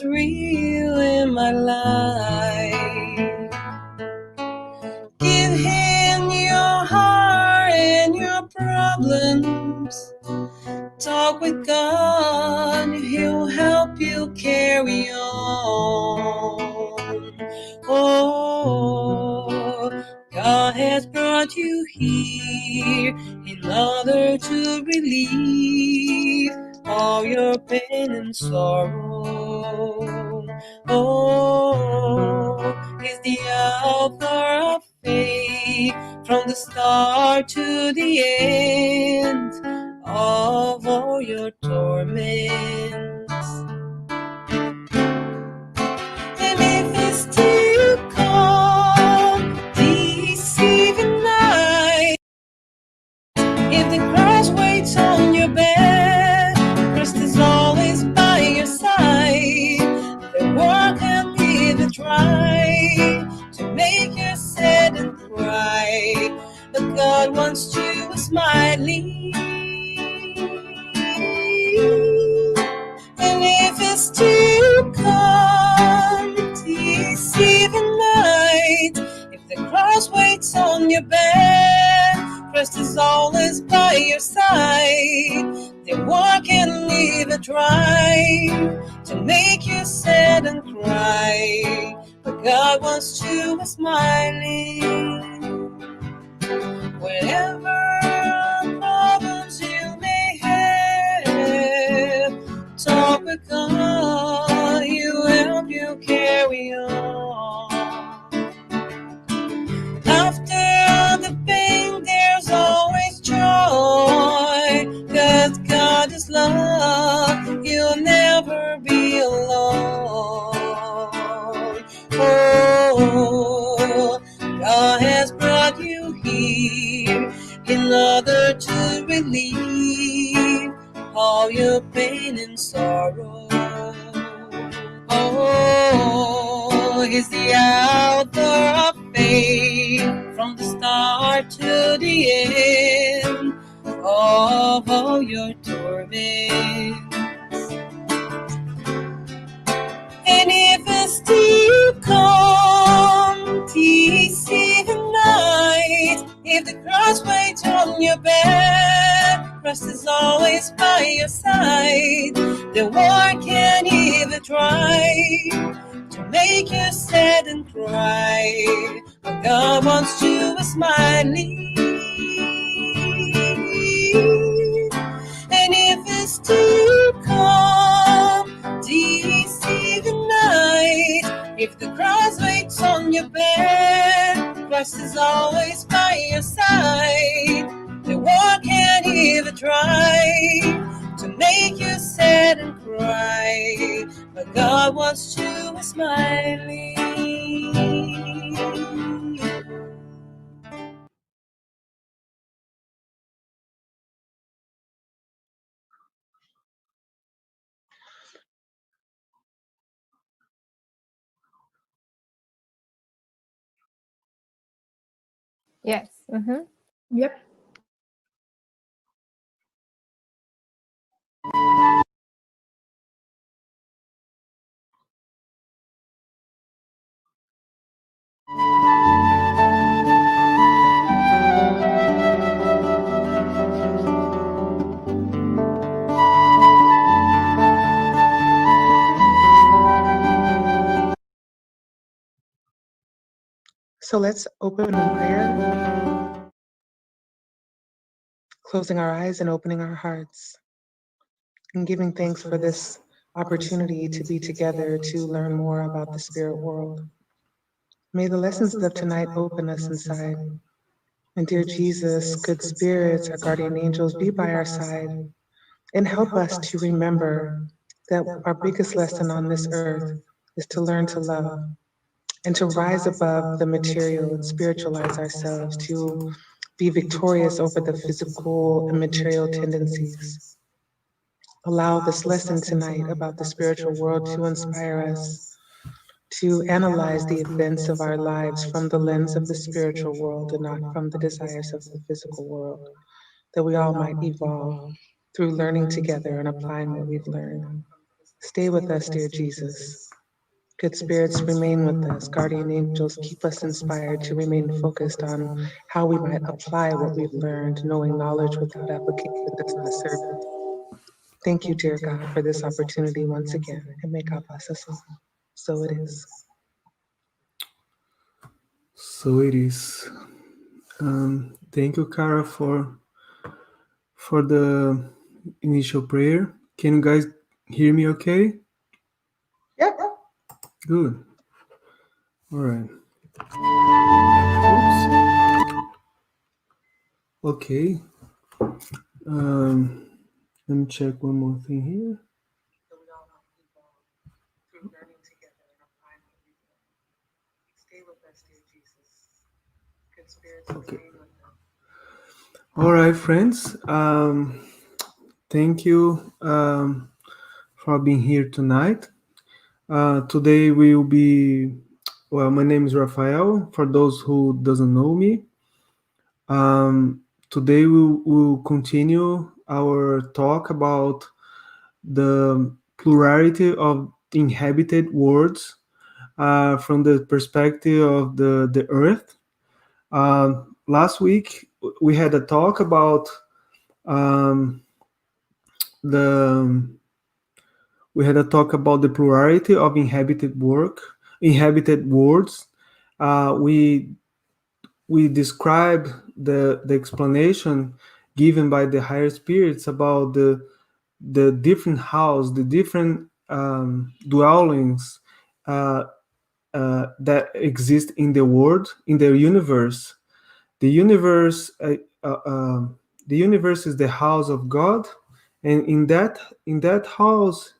is real in my life. Give him your heart and your problems. Talk with God, he'll help you carry on. Oh, God has brought you here in order to relieve all your pain and sorrow. Oh, he's the author of faith from the start to the end of all your torments. And if it's too cold, deceiving night, if the cross waits on your bed, Christ is always by your side. The world can leave it dry to make you sad and cry, but God wants you smiling. And if it's too cold, deceiving night, if the cross waits on your bed, Christ is always by your side. The war can leave it dry to make you sad and cry, but God wants you smiling. Whatever problems you may have, talk with God, He'll help you carry on. After the pain, there's always joy, 'cause God is love, you'll never be alone. Oh, God has brought you here in order to relieve all your pain and sorrow. Oh, He's the author of faith from the start to the end of all your torments. And if it's too calm, deceiving night, if the cross waits on your bed, Christ is always by your side. The war can't even try to make you sad and cry, but God wants you smiling. And if it's too calm, deceiving night, if the cross waits on your bed, Christ is always by your side. The war can't even try to make you sad and cry, but God wants you smiling. Yes. Mm-hmm. Yep. So let's open in prayer, closing our eyes and opening our hearts, and giving thanks for this opportunity to be together to learn more about the spirit world. May the lessons of tonight open us inside. And dear Jesus, good spirits, our guardian angels, be by our side and help us to remember that our biggest lesson on this earth is to learn to love and to rise above the material and spiritualize ourselves, to be victorious over the physical and material tendencies. Allow this lesson tonight about the spiritual world to inspire us to analyze the events of our lives from the lens of the spiritual world and not from the desires of the physical world, that we all might evolve through learning together and applying what we've learned. Stay with us, dear Jesus. Good spirits, remain with us. Guardian angels, keep us inspired to remain focused on how we might apply what we've learned. Knowing knowledge without application does not serve us. Thank you, dear God, for this opportunity once again, and may God bless us all. So it is. So it is. Thank you, Kara, for the initial prayer. Can you guys hear me okay? Yep. Good. All right. Oops. Okay. Um, Let me check one more thing here. So we all help evolve through learning together and applying what we've learned. Stay with us, dear Jesus. Good spirits, Okay. remain with us. All right, friends. Thank you for being here tonight. Today we will be. Well, my name is Rafael. For those who doesn't know me, today we'll continue our talk about the plurality of inhabited worlds from the perspective of the Earth. Last week we had a talk about um, the the plurality of inhabited worlds. We describe the explanation given by the higher spirits about the different house, the different dwellings uh, that exist in the world, in the universe. The universe, the universe is the house of God, and in that house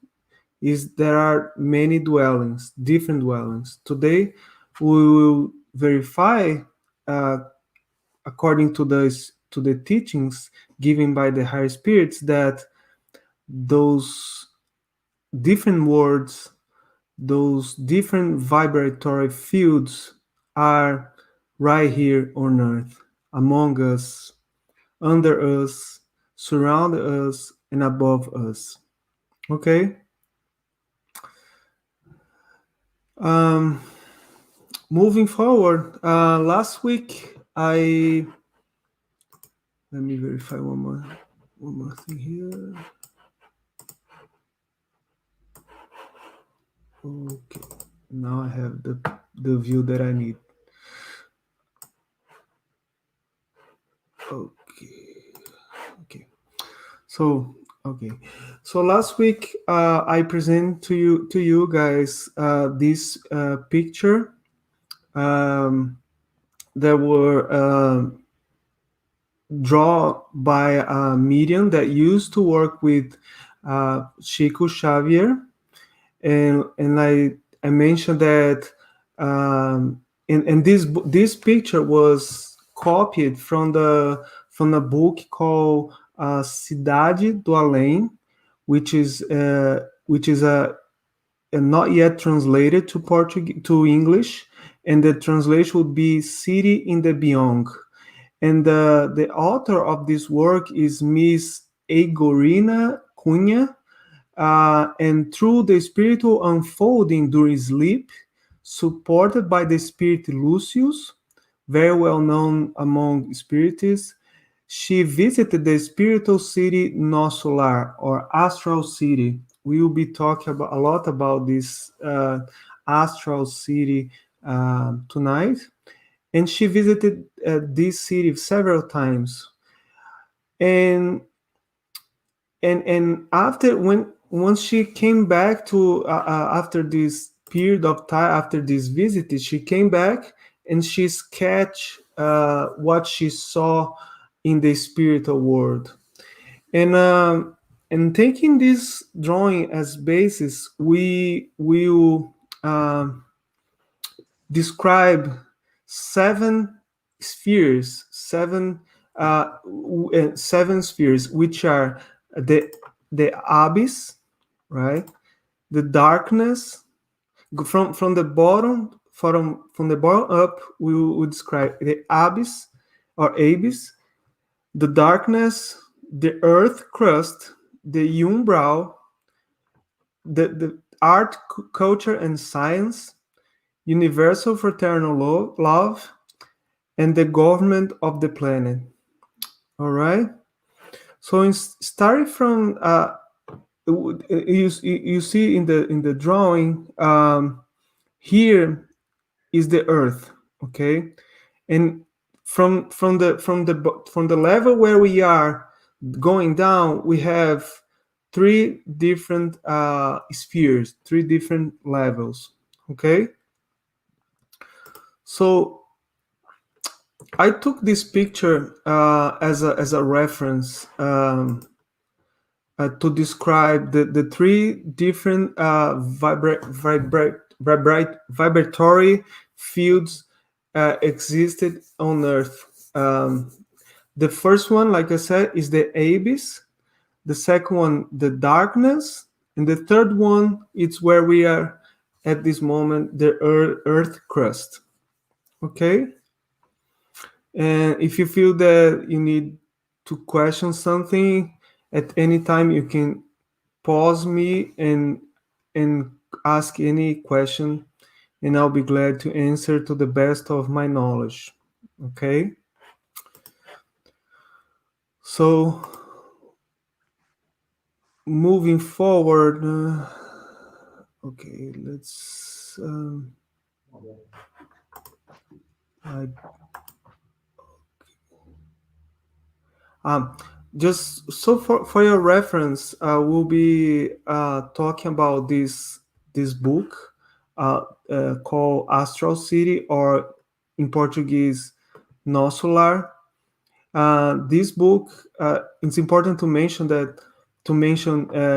is there are many dwellings, different dwellings. Today, we will verify, uh, according to the teachings given by the higher spirits, that those different words, those different vibratory fields are right here on earth, among us, under us, surround us, and above us. Okay? Um, Moving forward, last week let me verify one more thing here. Okay, now I have the view that I need. Okay, okay. So okay, so last week I present to you guys this picture that were drawn by a medium that used to work with Chico Xavier, and I mentioned that, and this picture was copied from a book called Cidade do Além, which is a not yet translated to Portuguese to English, and the translation would be City in the Beyond. And the author of this work is Miss Eigorina Cunha, and through the spiritual unfolding during sleep, supported by the spirit Lucius, very well known among spiritists, she visited the spiritual city Nosso Lar, or astral city. We will be talking a lot about this astral city tonight. And she visited this city several times. And after, when once she came back to after this period of time, after this visit, she came back and she sketched what she saw in the spiritual world. And taking this drawing as basis, we will describe seven spheres, seven spheres, which are the abyss, right? The darkness. From the bottom, from the bottom up, we will describe the abyss or abyss, the darkness, the earth crust, the umbral, the art, culture, and science, universal fraternal love, and the government of the planet. All right. So starting from you see in the drawing, here is the Earth. Okay, and from the level where we are going down, we have three different spheres, three different levels. Okay, so I took this picture as a reference, to describe the three different vibratory fields existed on Earth. The first one, like I said, is the abyss. The second one, the darkness, and the third one, it's where we are at this moment, the Earth crust. Okay, and if you feel that you need to question something at any time, you can pause me and ask any question, and I'll be glad to answer to the best of my knowledge. Okay, so moving forward, okay, let's I, um, just so for your reference, we'll be talking about this book called Astral City, or in Portuguese, Nosso Lar. This book, it's important to mention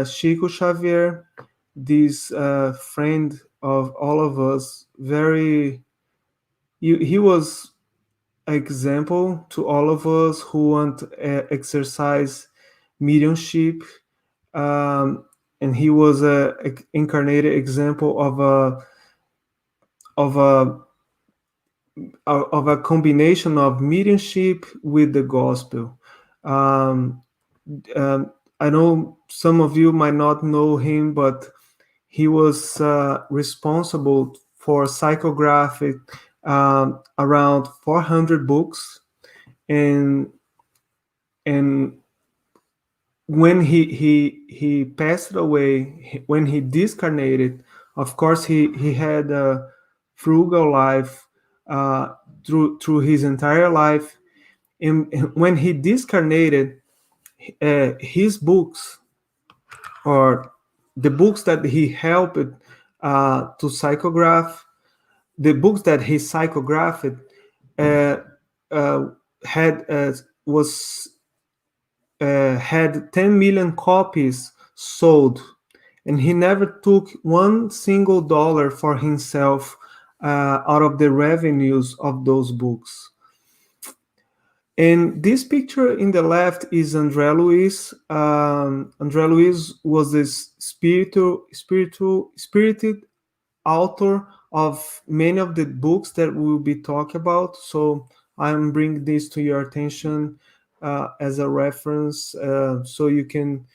Chico Xavier, this friend of all of us. He was an example to all of us who want to exercise mediumship, and he was a incarnated example of a of a combination of mediumship with the gospel. Um, I know some of you might not know him, but he was responsible for psychographic around 400 books, and and when he passed away, when he discarnated, of course he had a frugal life uh, through his entire life, and when he discarnated, his books, or the books that he helped to psychograph, the books that he psychographed, uh, uh, had was had 10 million copies sold, and he never took one single dollar for himself out of the revenues of those books. And this picture in the left is André Luiz. André Luiz was this spirited author of many of the books that we will be talking about. So I'm bringing this to your attention as a reference, so you can.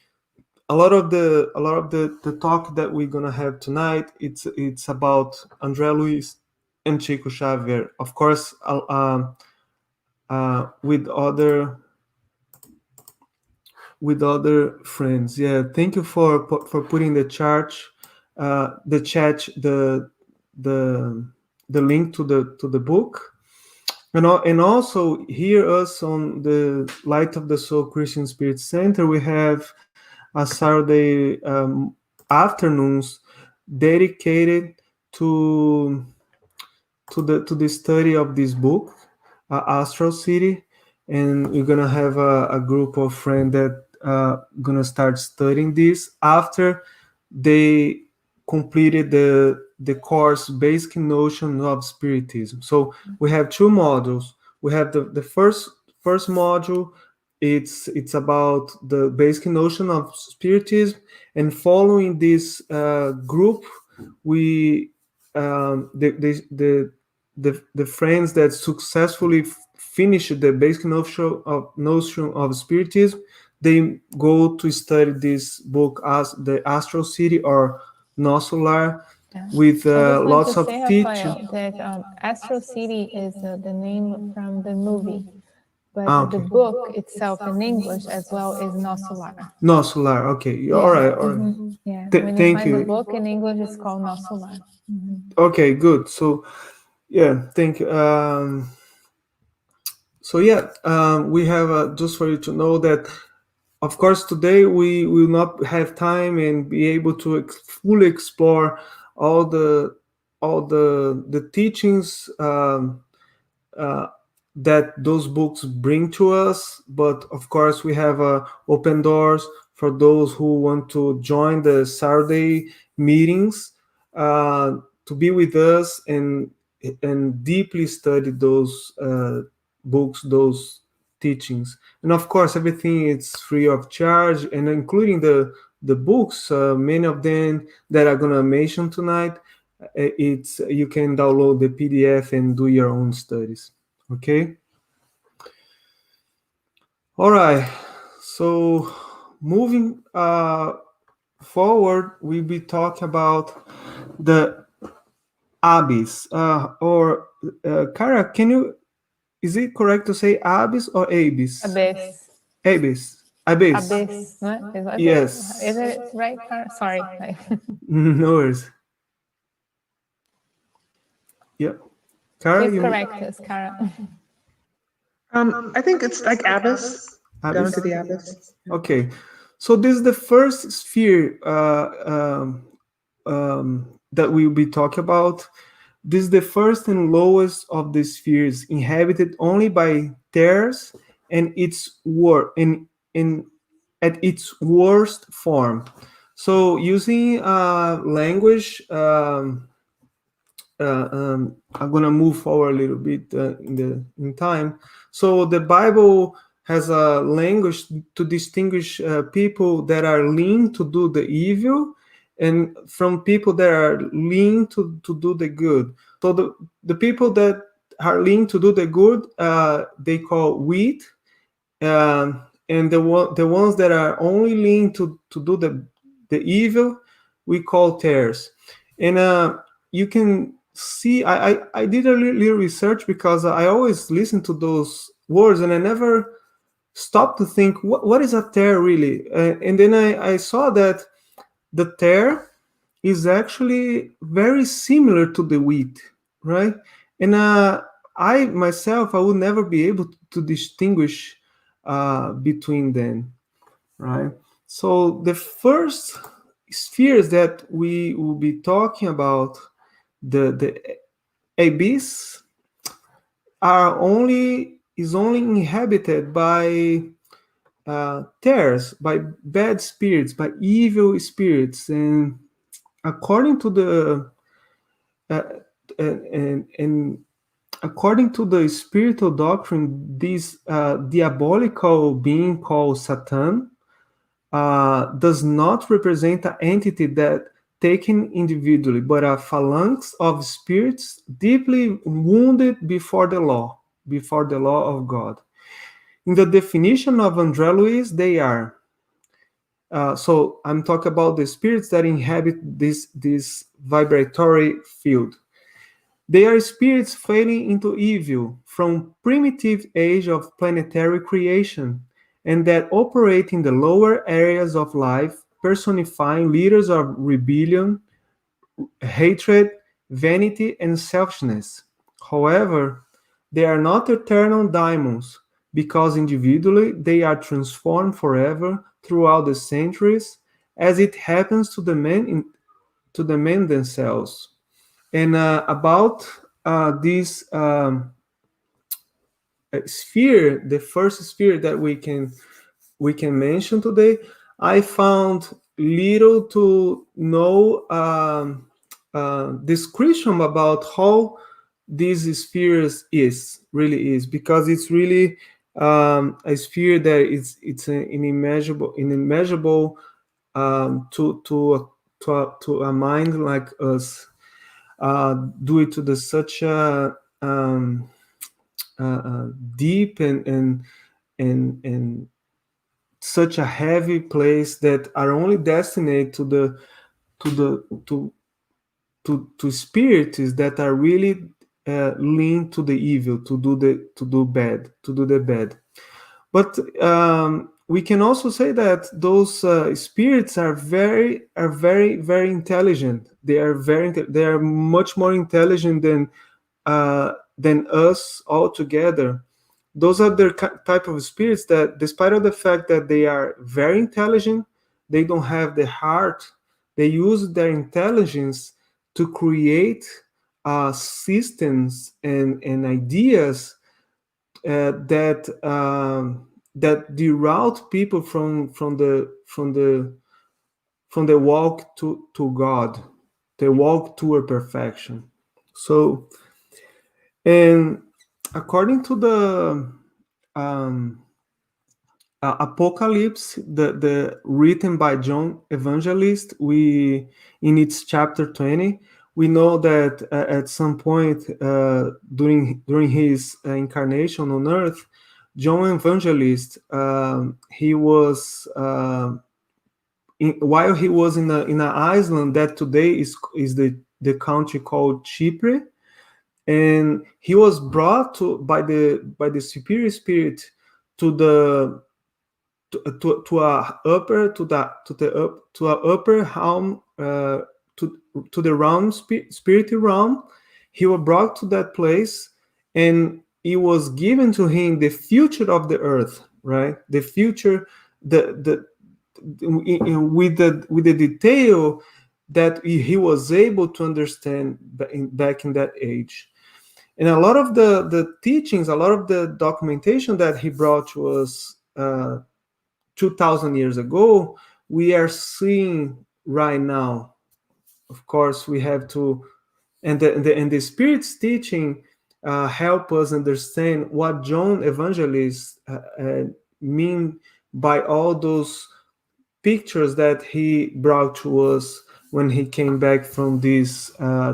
A lot of the talk that we're gonna have tonight, it's about André Luiz and Chico Xavier, of course, with other friends. Yeah, thank you for putting the chat, the link to the book, and also hear us on the Light of the Soul Christian Spirit Center. We have a Saturday afternoons dedicated to the study of this book, Astral City, and we're gonna have a group of friends that gonna start studying this after they completed the course Basic Notion of Spiritism. So we have two modules. We have the first module. It's about the basic notion of Spiritism, and following this group, we the friends that successfully finished the basic notion of Spiritism, they go to study this book as the Astral City or Nosolar, Yeah. with I just want lots to of say, teaching. Rafael, that Astro City is the name from the movie, but Ah, the okay. book itself in English as well is Nosolar. Nosolar. Okay. All Yeah. right. All right. Yeah. Th- When you thank find the you. book in English, it's called Nosolar. Okay. Good. So yeah. Thank you. So yeah, we have just for you to know that, of course, today we will not have time and be able to fully explore all the teachings, uh, that those books bring to us. But of course, we have open doors for those who want to join the Saturday meetings, uh, to be with us and deeply study those books, those teachings. And of course, everything is free of charge, and including the books, many of them that I'm gonna mention tonight, it's you can download the PDF and do your own studies. Okay. All right. So moving forward, we'll be talking about the abyss. Or Kara, can you? Is it correct to say abyss or abyss? Abyss. Abyss. Abyss. Abyss. No? Yes. Is it right? Sorry. No worries. Yep. Kara, Please you correct us, Cara. I think it's like abyss, down abyss. into the abyss. Okay. So this is the first sphere that we'll be talking about. This is the first and lowest of the spheres, inhabited only by terrors and its in at its worst form. So using language, I'm gonna move forward a little bit in time. So the Bible has a language to distinguish people that are lean to do the evil, and from people that are lean to do the good. So the people that are lean to do the good, they call wheat, and the ones that are only lean to do the evil, we call tares. And you can see, I did a little research because I always listen to those words and I never stopped to think what is a tear really. And then I saw that the tear is actually very similar to the wheat, right? And I myself, I would never be able to distinguish between them, right? So the first spheres that we will be talking about, the abyss, are only is only inhabited by tares, by bad spirits, by evil spirits, and according to the uh, and according to the spiritual doctrine, this diabolical being called Satan does not represent an entity that taken individually, but a phalanx of spirits deeply wounded before the law of God. In the definition of André Luiz, they are. So I'm talking about the spirits that inhabit this vibratory field. They are spirits falling into evil from primitive age of planetary creation, and that operate in the lower areas of life, personifying leaders of rebellion, hatred, vanity, and selfishness. However, they are not eternal diamonds, because individually they are transformed forever throughout the centuries, as it happens to to the men themselves. And about this sphere, the first sphere that we can mention today, I found little to no description about how this sphere really is, because it's really a sphere that it's an inimaginable to a mind like us, due to the such a deep and such a heavy place that are only destined to the to the to spirits that are really lean to the evil, to do the bad. But we can also say that those spirits are very intelligent. They are much more intelligent than us altogether. Those are the type of spirits that, despite of the fact that they are very intelligent, they don't have the heart. They use their intelligence to create systems and ideas that deroute people from the walk to God, the walk toward perfection. So, and according to the um, Apocalypse, the written by John Evangelist, we in its chapter 20, we know that at some point during his incarnation on earth, John Evangelist he was while he was in an island that today is the country called Chipre, and he was brought by the superior spirit to the to a upper to the up to a upper realm to the realm spiritual realm. He was brought to that place, and it was given to him the future of the earth, right? The future, the with the detail that he was able to understand back in that age. And a lot of the teachings, a lot of the documentation that he brought to us 2,000 years ago, we are seeing right now. Of course, we have to, and the Spirit's teaching help us understand what John Evangelist mean by all those pictures that he brought to us when he came back from this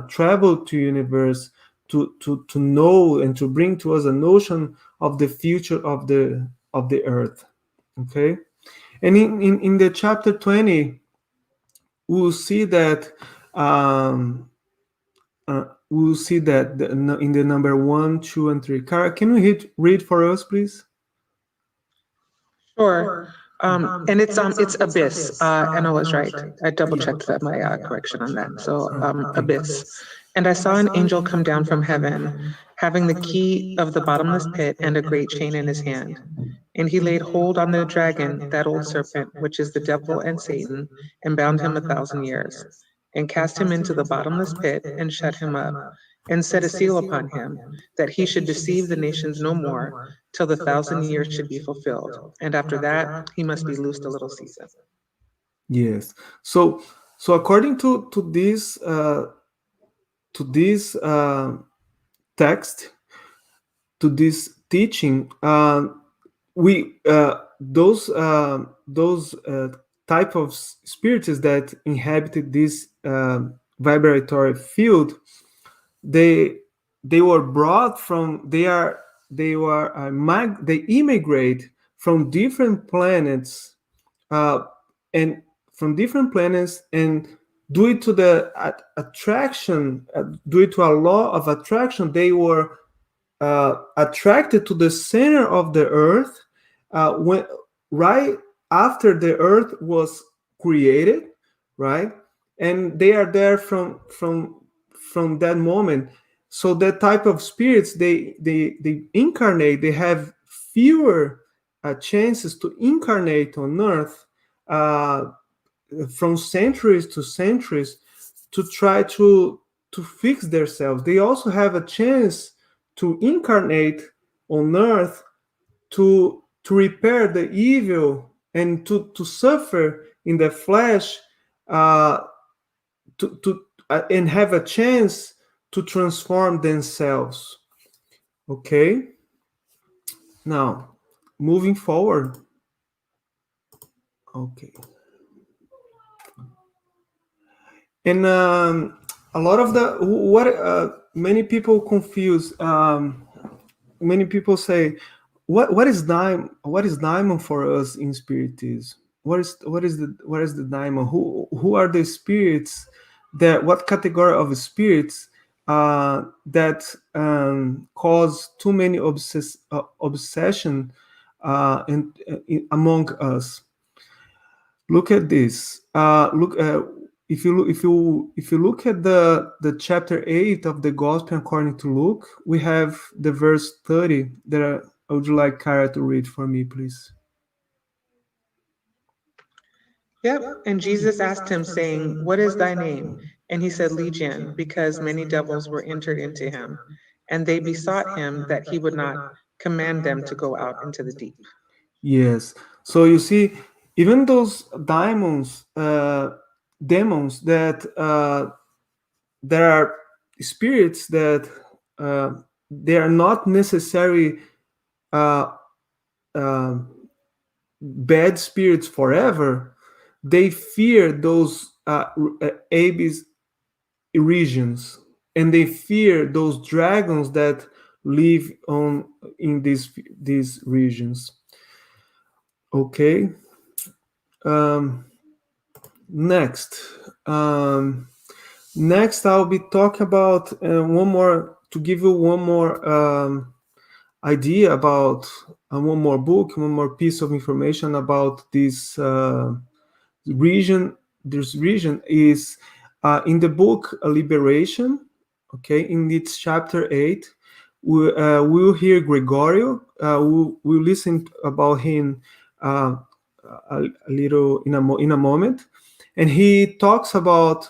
travel to universe to know and to bring to us a notion of the future of the earth. Okay, and in the chapter 20 we'll see that we'll see that in the number 1, 2, and 3. Kara, can you read for us, please? Sure. And it's abyss. And I was right. I double checked that my correction on that. So abyss. And I saw an angel come down from heaven, having the key of the bottomless pit and a great chain in his hand. And he laid hold on the dragon, that old serpent, which is the devil and Satan, and bound him 1,000 years, and cast him into the bottomless pit and shut him up, and set a seal upon him, that he should deceive the nations no more, till the 1,000 years should be fulfilled. And after that, he must be loosed a little season. Yes. So according to this text, to this teaching, we those type of spirits that inhabited this vibratory field, they were brought from they immigrate from different planets, and from different planets, and due to the attraction, due to a law of attraction, they were attracted to the center of the earth when right after the earth was created, right? And they are there from that moment. So that type of spirits, they incarnate. They have fewer chances to incarnate on earth from centuries to centuries to try to fix themselves. They also have a chance to incarnate on earth to repair the evil and to suffer in the flesh, and have a chance to transform themselves. Okay, now moving forward. Okay, and a lot of the what many people confuse, many people say, what is daimon for us in spiritism? What is the daimon? Who are the spirits that what category of spirits that cause too many obsession among us? Look at this. Look if you look at the chapter 8 of the Gospel according to Luke, we have the verse 30 that I would like Kara to read for me, please. Yep. And Jesus asked him, saying, "What is thy name?" And he said, "Legion, because many devils were entered into him. And they besought him that he would not command them to go out into the deep." Yes. So you see, even those demons that there are spirits that uh, they are not necessarily uh, uh, bad spirits forever. They fear those abyss regions, and they fear those dragons that live on in these regions. Okay. Um, next, um, next I'll be talking about one more to give you one more idea about one more book, one more piece of information about this region. This region is in the book Liberation. Okay, in its chapter 8, we'll hear Gregorio. We'll listen about him uh, a little in a moment, and he talks about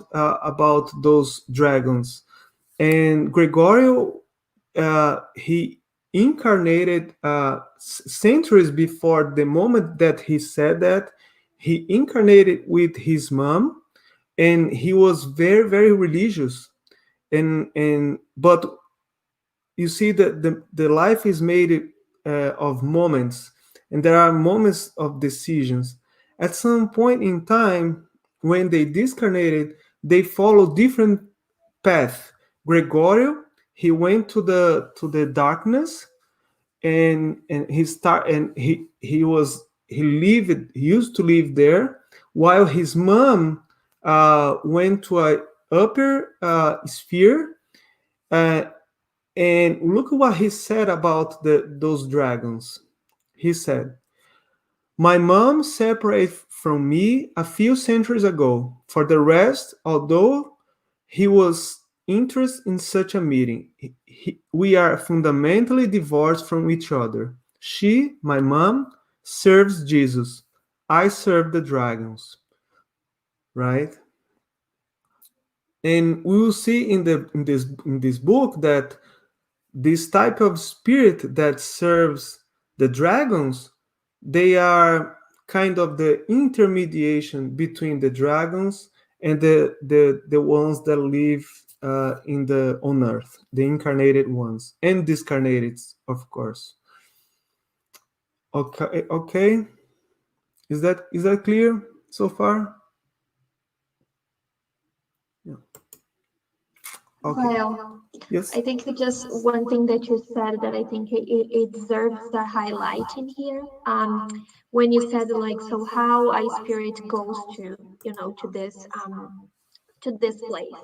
those dragons. And Gregorio, he incarnated centuries before the moment that he said that. He incarnated with his mom, and he was very very religious. And but you see that the life is made of moments, and there are moments of decisions. At some point in time, when they discarnated, they follow different path. Gregorio, he went to the darkness, and he used to live there, while his mom went to a upper sphere. uh, and look what he said about those dragons. He said, "My mom separated from me a few centuries ago. For the rest, although he was interested in such a meeting, we are fundamentally divorced from each other. She, my mom, serves Jesus. I serve the dragons." Right? And we will see in this book that this type of spirit that serves the dragons, they are kind of the intermediation between the dragons and the ones that live in the on earth, the incarnated ones and discarnated, of course. Okay, okay. Is that clear so far? Yeah. Okay. Well, Yes. I think just one thing that you said that I think it deserves a highlight in here. When you said like, so how a spirit goes to, to this place.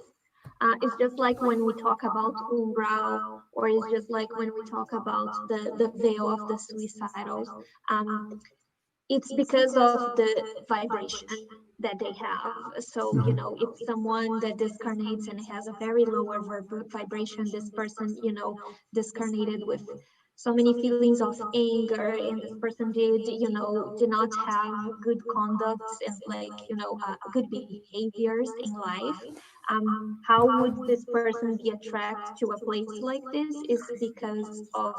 It's just like when we talk about umbral, or it's just like when we talk about the veil of the suicidals. Um, it's because of the vibration that they have. So, if someone that discarnates and has a very lower vibration, this person, discarnated with so many feelings of anger, and this person did not have good conducts and like, good behaviors in life. How would this person be attracted to a place like this is because of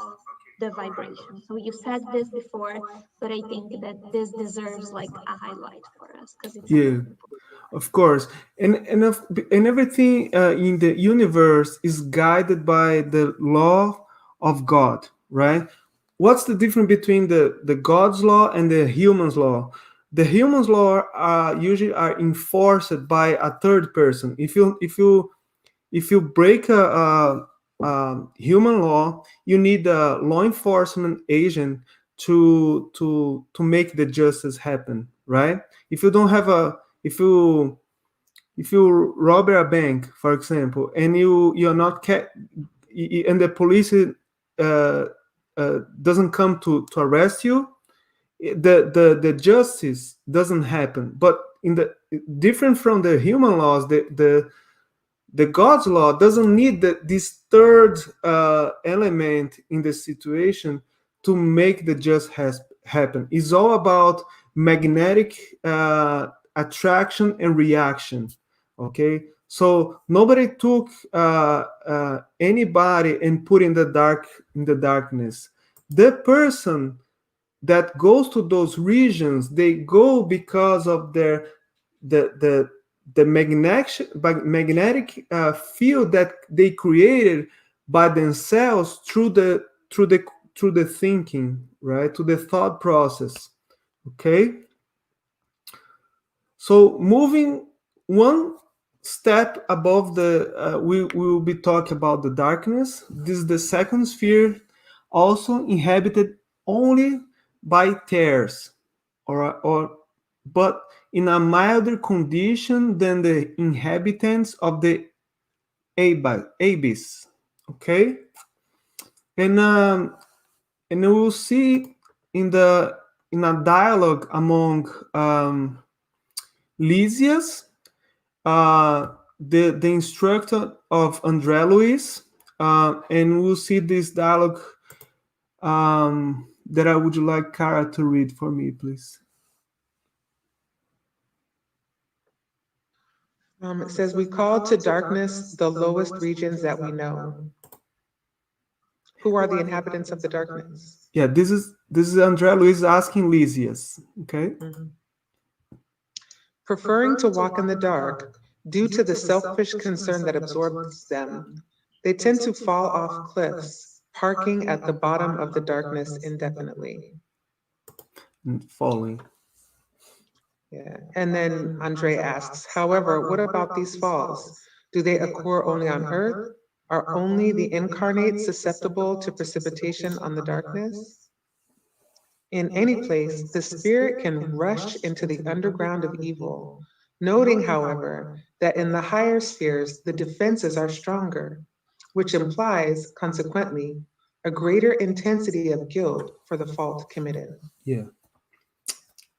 the vibration. So you said this before, but I think that this deserves like a highlight for us because it's Yeah. very important. Of course, and everything in the universe is guided by the law of God, right? What's the difference between the God's law and the human's law? The human's law usually are enforced by a third person. If you break human law, you need a law enforcement agent to make the justice happen, right? If you don't have a if you rob a bank, for example, and you're not and the police doesn't come to arrest you, the justice doesn't happen. But in the different from the human laws, the God's law doesn't need this third element in the situation to make the just happen. It's all about magnetic attraction and reaction. Okay, so nobody took anybody and put in the darkness. The person that goes to those regions, they go because of the the magnetic field that they created by themselves through the thinking, right, to the thought process. Okay, so moving one step above we will be talking about the darkness. This is the second sphere, also inhabited only by tares, or but in a milder condition than the inhabitants of the abyss. Okay, and we will see in the in a dialogue among Lysias, the instructor of André Luis, and we'll see this dialogue that I would like Cara to read for me, please. It says, we call to darkness the lowest regions that we know. Who are the inhabitants of the darkness? Yeah, this is André Luis asking Lysias. Okay. Mm-hmm. Preferring to walk in the dark due to the selfish concern that absorbs them, they tend to fall off cliffs, parking at the bottom of the darkness indefinitely. And falling. Yeah. And then Andre asks, however, what about these falls? Do they occur only on Earth? Are only the incarnate susceptible to precipitation on the darkness? In any place, the spirit can rush into the underground of evil, noting, however, that in the higher spheres, the defenses are stronger, which implies, consequently, a greater intensity of guilt for the fault committed. Yeah.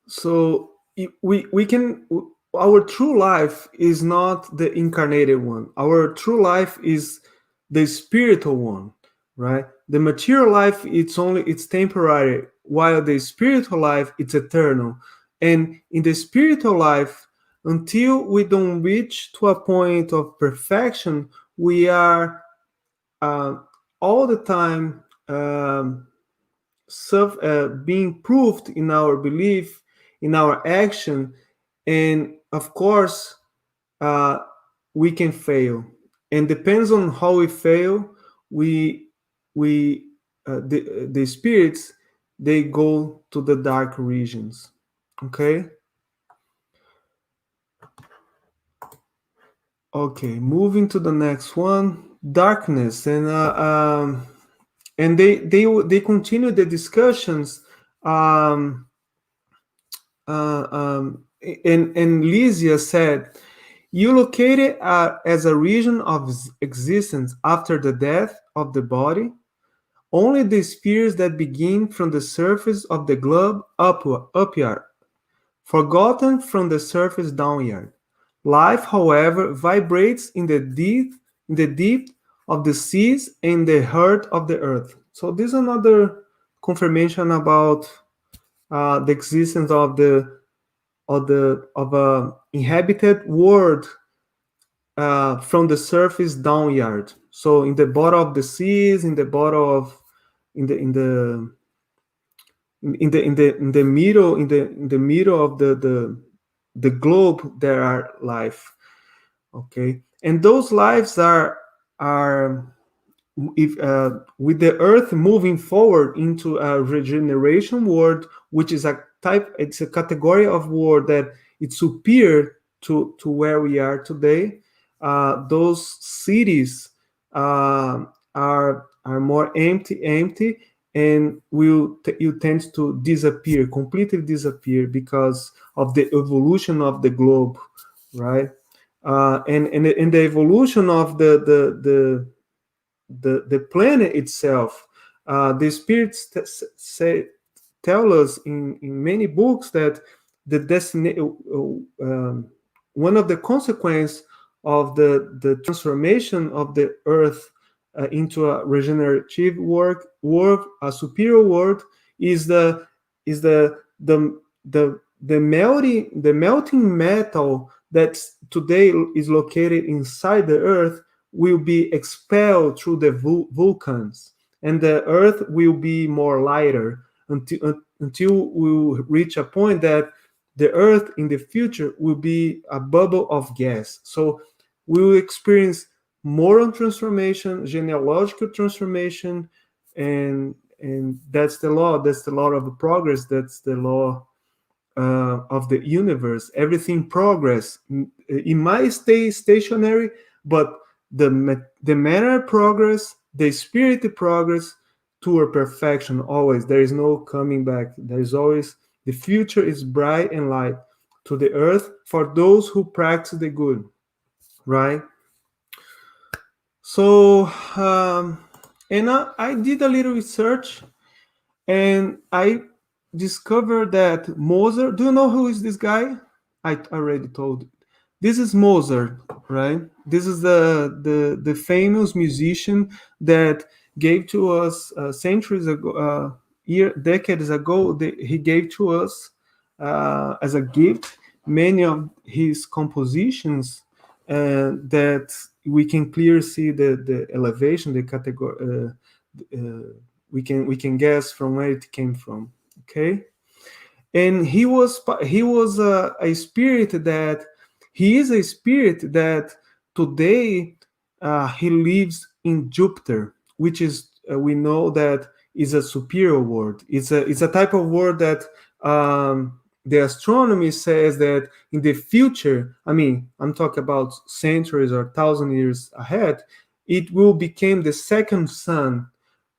So we can, our true life is not the incarnated one. Our true life is the spiritual one, right? The material life, it's temporary, while the spiritual life, it's eternal. And in the spiritual life, until we don't reach to a point of perfection, we are all the time being proved in our belief, in our action, and of course we can fail, and depends on how we fail, we the spirits, they go to the dark regions. Okay, moving to the next one, darkness. And they continue the discussions, and Lysia said, you locate it as a region of existence after the death of the body. Only the spheres that begin from the surface of the globe upward, forgotten from the surface downward. Life, however, vibrates in the deep of the seas and the heart of the earth. So this is another confirmation about the existence of a inhabited world from the surface downward. So in the bottom of the seas, in the bottom of in the middle of the globe, there are life. Okay, and those lives are if with the earth moving forward into a regeneration world, which is it's a category of world that it's superior to where we are today. Those cities are more empty, and you tend to disappear, completely disappear, because of the evolution of the globe, right? And the evolution of the planet itself. The spirits say tell us in many books that the destiny one of the consequence of the transformation of the earth into a regenerative world, a superior world, is the melting metal that today is located inside the earth will be expelled through the volcans, and the earth will be more lighter until we will reach a point that the earth in the future will be a bubble of gas. So we will experience moral transformation, genealogical transformation, and that's the law of the progress. That's the law of the universe. Everything progress. It might stay stationary, but the matter progress, the spirit progress toward perfection. Always, there is no coming back. There is always, the future is bright and light to the earth for those who practice the good. Right. So, and I did a little research, and I discovered that Mozart. Do you know who is this guy? I already told you. This is Mozart, right? This is the famous musician that gave to us centuries ago, decades ago. He gave to us as a gift many of his compositions, that we can clearly see the elevation, the category. We can guess from where it came from. Okay, and he was a spirit that he is a spirit that today he lives in Jupiter, which is we know that is a superior world. It's a type of world that the astronomy says that in the future, I mean, I'm talking about centuries or 1,000 years ahead, it will become the second sun,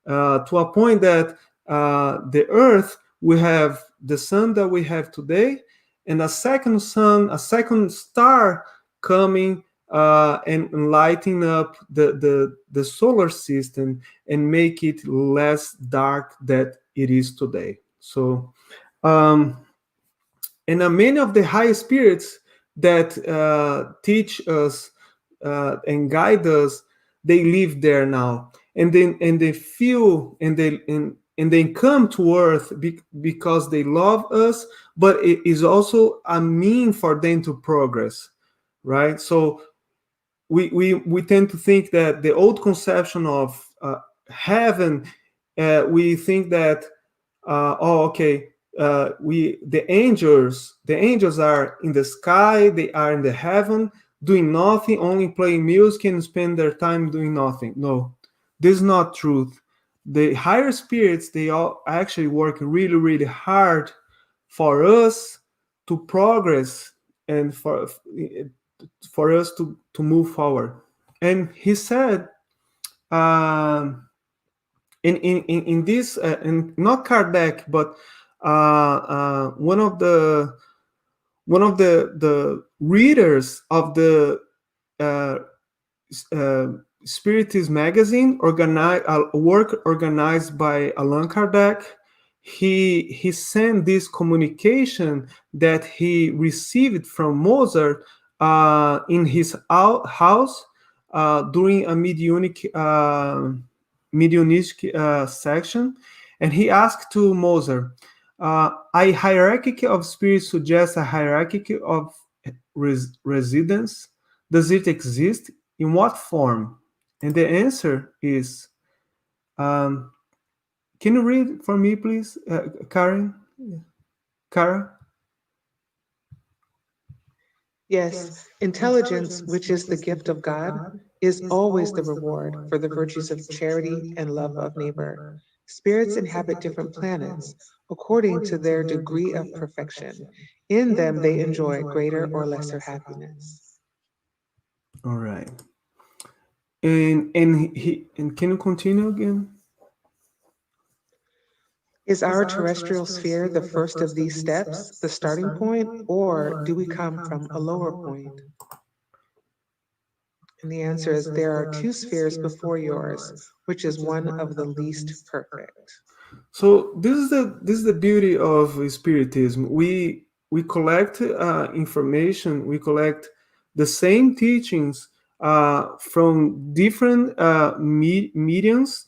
to a point that the Earth will have the sun that we have today, and a second sun, a second star coming and lighting up the solar system and make it less dark than it is today. So, um, and many of the high spirits that teach us and guide us, they live there now, and they feel, and they come to earth because they love us, but it is also a mean for them to progress, right? So we tend to think that the old conception of heaven, we think that oh, okay, the angels are in the sky, they are in the heaven doing nothing, only playing music and spend their time doing nothing. No, this is not truth. The higher spirits, they all actually work really, really hard for us to progress, and for us to move forward. And he said, in this, and not Kardec, but one of the readers of the uh, uh, Spiritist magazine, organize a work organized by Allan Kardec. He sent this communication that he received from Mozart in his house during a mediunistic section, and he asked to Mozart, a hierarchy of spirits suggests a hierarchy of residence. Does it exist? In what form? And the answer is, um, can you read for me, please, Karen? Kara? Yes, intelligence, which is the gift of God, is always the reward for the virtues of charity and love of neighbor. Spirits inhabit different planets according to their degree of perfection. In them, they enjoy greater or lesser happiness. All right. And can you continue again? Is our terrestrial sphere the first of these steps, the starting point, or do we come from a lower point? And the answer is there are two spheres before yours, which is one of the least perfect. So this is the beauty of spiritism. We collect information. We collect the same teachings from different mediums,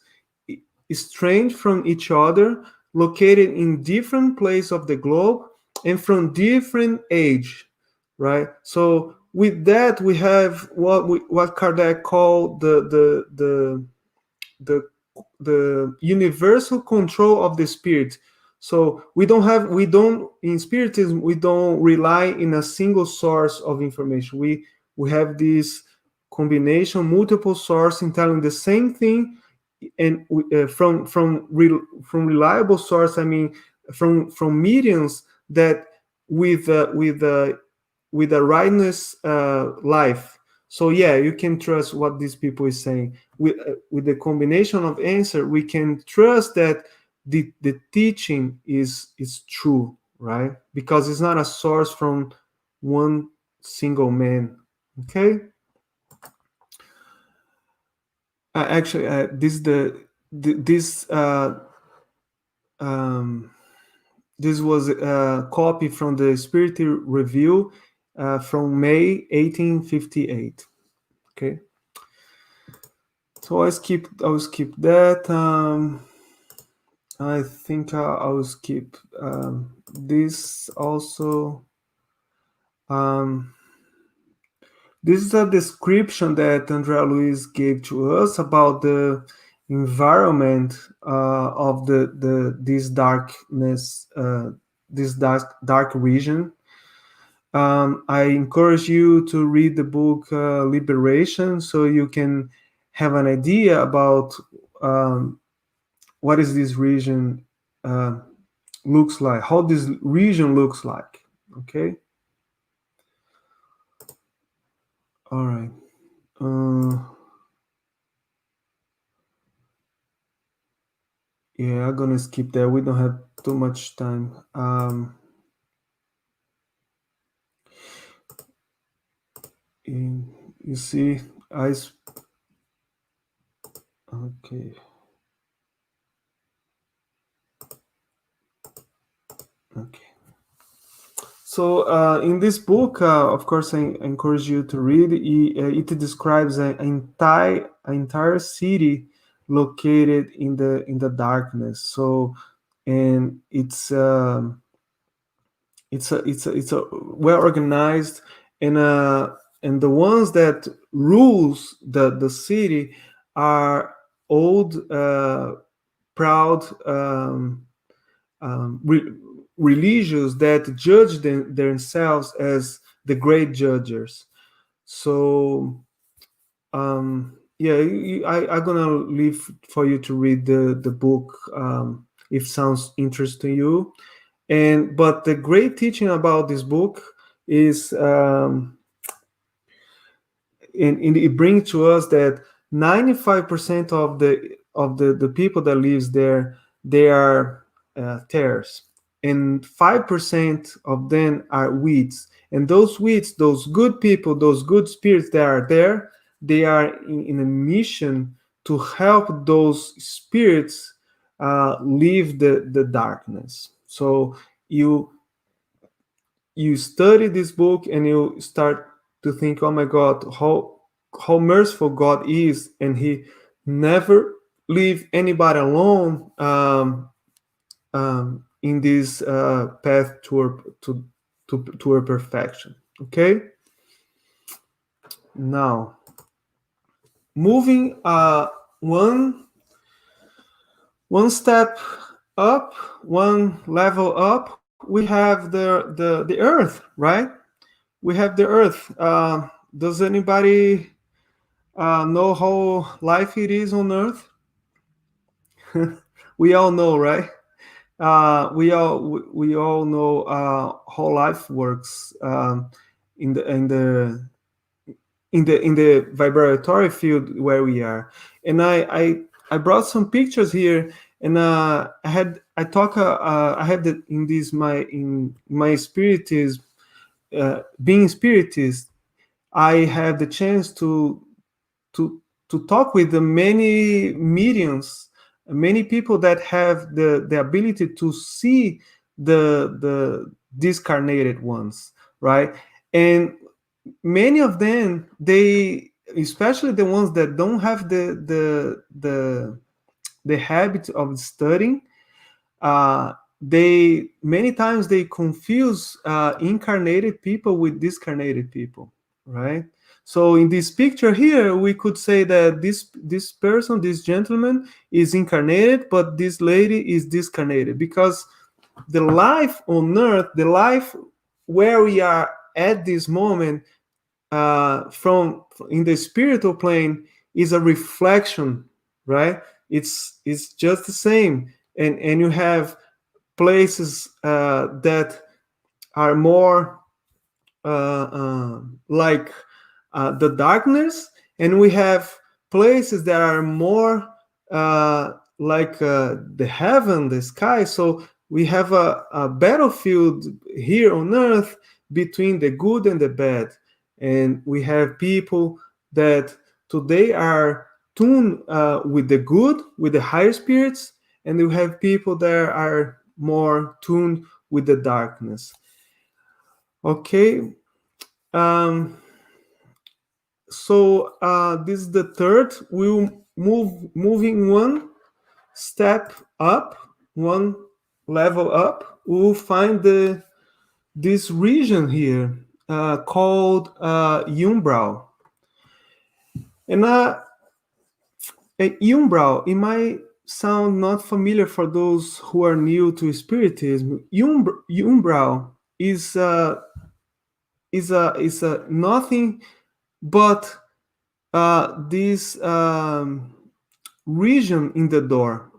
strange from each other, located in different places of the globe, and from different age, right? So with that, we have what Kardec called the the universal control of the spirit. So we don't in spiritism we don't rely in a single source of information. We have this combination, multiple sources telling the same thing, and from reliable source. I mean, from mediums that with with a rightness life. So yeah, you can trust what these people is saying. With the combination of answer, we can trust that the teaching is true, right? Because it's not a source from one single man. Okay. Actually, this um, this was a copy from the Spirit Review from May 1858. Okay. So I'll skip that. I think I'll skip this also. Um, this is a description that Andrea Luiz gave to us about the environment of the this darkness, this dark region. I encourage you to read the book Liberation, so you can have an idea about um, what is this region uh, looks like, how this region looks like. Okay. All right. Uh, yeah, I'm gonna skip that. We don't have too much time. You see, okay. Okay. So in this book, of course, I encourage you to read. It describes an entire city located in the darkness. So, and it's a well organized, and the ones that rules the city are old, proud. Religious that judge themselves as the great judges. So yeah, I'm gonna leave for you to read the book if sounds interesting to you. And but the great teaching about this book is and it brings to us that 95% of the people that lives there, they are tares, and 5% of them are weeds. And those weeds, those good people, those good spirits that are there, they are in a mission to help those spirits leave the darkness. So you you study this book and you start to think, oh my God, how merciful God is, and He never leave anybody alone in this path to perfection. Okay, now moving one step up, one level up, we have the earth, right? We have the earth. Does anybody know how life it is on earth? We all know, right? We all know how life works in the in the vibratory field where we are. And I brought some pictures here, and I had that in this my spiritism, being spiritist. I have the chance to talk with the many mediums, many people that have the ability to see the discarnated ones, right? And many of them, they, especially the ones that don't have the habit of studying, they many times they confuse incarnated people with discarnated people, right? So in this picture here, we could say that this person, this gentleman, is incarnated, but this lady is discarnated, because the life on earth, the life where we are at this moment, from in the spiritual plane, is a reflection, right? It's just the same, and you have places that are more like the darkness, and we have places that are more like the heaven, the sky. So we have a battlefield here on earth between the good and the bad, and we have people that today are tuned with the good, with the higher spirits, and we have people that are more tuned with the darkness. Okay. um, so this is the third. We'll moving one step up, one level up. We'll find this region here called umbral. And umbral, it might sound not familiar for those who are new to spiritism. Umbral is nothing but this region in the door,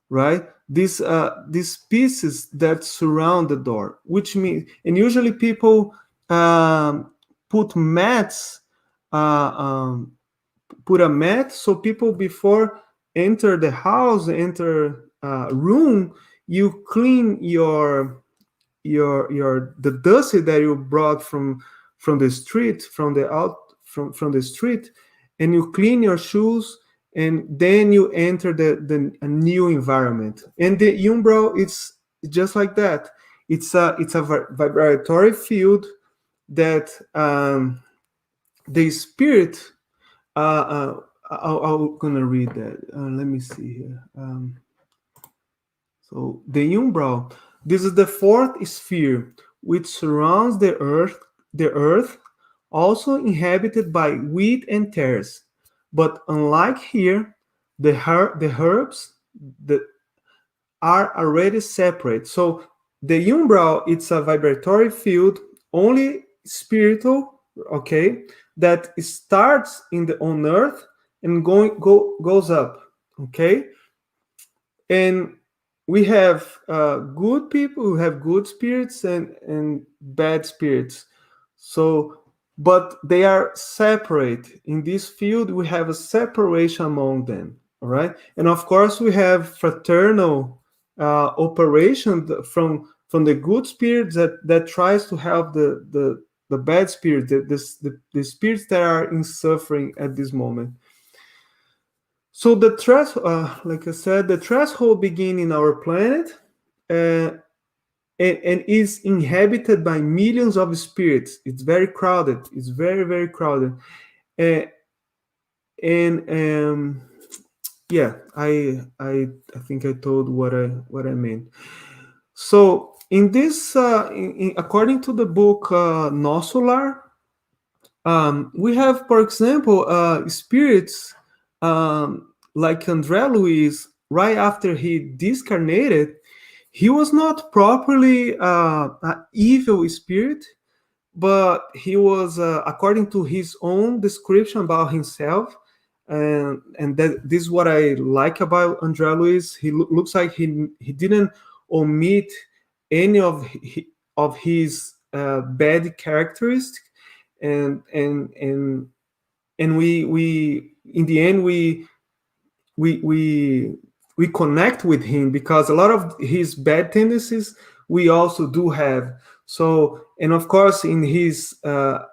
right? These pieces that surround the door, which means, and usually people put mats, uh, um, put a mat, so people before enter the house, enter room, you clean your the dust that you brought from the street, from the street, and you clean your shoes, and then you enter the a new environment. And the umbral, it's just like that. It's a vibratory field that the spirit, I'm gonna read that. Let me see here. So the umbral, this is the fourth sphere which surrounds the earth, also inhabited by wheat and tares. But unlike here, the herbs that are already separate. So the umbral, it's a vibratory field, only spiritual, okay, that starts in the on earth and goes up, okay. And we have good people who have good spirits and bad spirits. So, but they are separate in this field. We have a separation among them, all right. And of course we have fraternal operation from the good spirits that tries to help the bad spirits, the spirits that are in suffering at this moment. So the like I said, the threshold begin in our planet, uh, and is inhabited by millions of spirits. It's very crowded. It's very very crowded, uh, and yeah, I think I told what I meant. So in this, according to the book Nosolar, we have, for example, spirits like André Luiz. Right after he discarnated, he was not properly an evil spirit, but he was, according to his own description about himself, and that this is what I like about André Luiz. He looks like he didn't omit any of his bad characteristics, and and we in the end we we we connect with him, because a lot of his bad tendencies we also do have. So, and of course in his path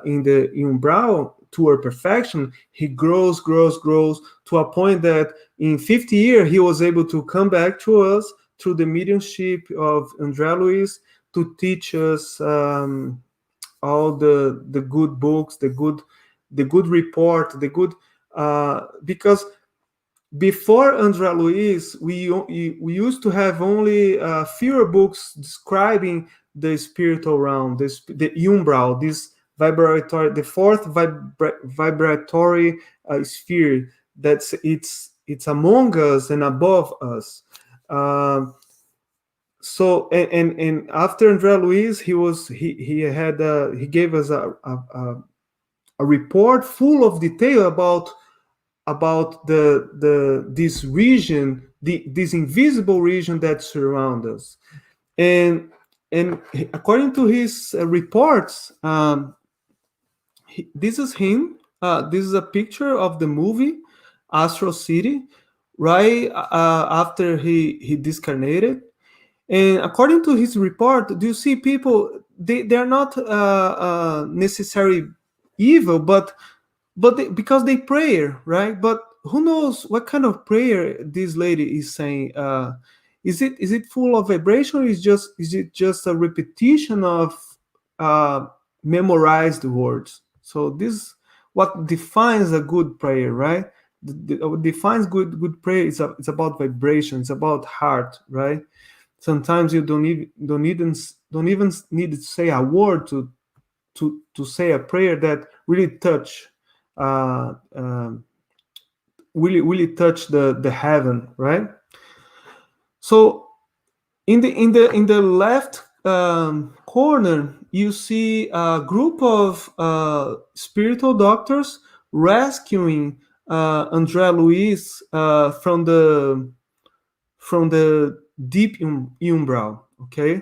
in the umbral toward perfection, he grows to a point that in 50 years he was able to come back to us through the mediumship of André Luiz to teach us all the good books, the good report, the good because before André Luiz, we used to have only fewer books describing the spiritual realm, the umbral, this vibratory, the fourth vibratory sphere that's it's among us and above us. Um, so and after André Luiz, he had he gave us a report full of detail about the this region, this invisible region that surrounds us. And and according to his reports, this is him. This is a picture of the movie Astro City, right after he discarnated. And according to his report, do you see people? They're not necessarily evil, but because they pray, right? But who knows what kind of prayer this lady is saying? Is it full of vibration? Or is it just a repetition of uh, memorized words? So this what defines a good prayer, right? What defines good prayer is it's about vibration. It's about heart, right? Sometimes you don't even need to say a word to say a prayer that really touch uh, um, really touch the heaven, right? So in the left corner you see a group of spiritual doctors rescuing André Luiz from the deep umbral, okay?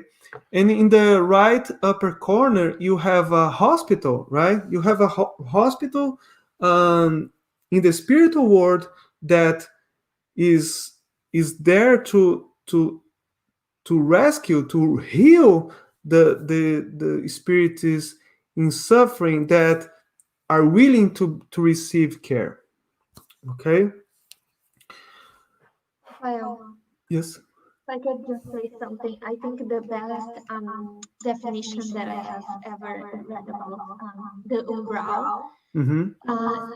And in the right upper corner you have a hospital, right? You have a hospital in the spiritual world that is there to rescue, to heal the spirits in suffering that are willing to receive care, okay? Well, Yes. if I could just say something, I think the best definition that I have ever read about the umbral, Mm-hmm.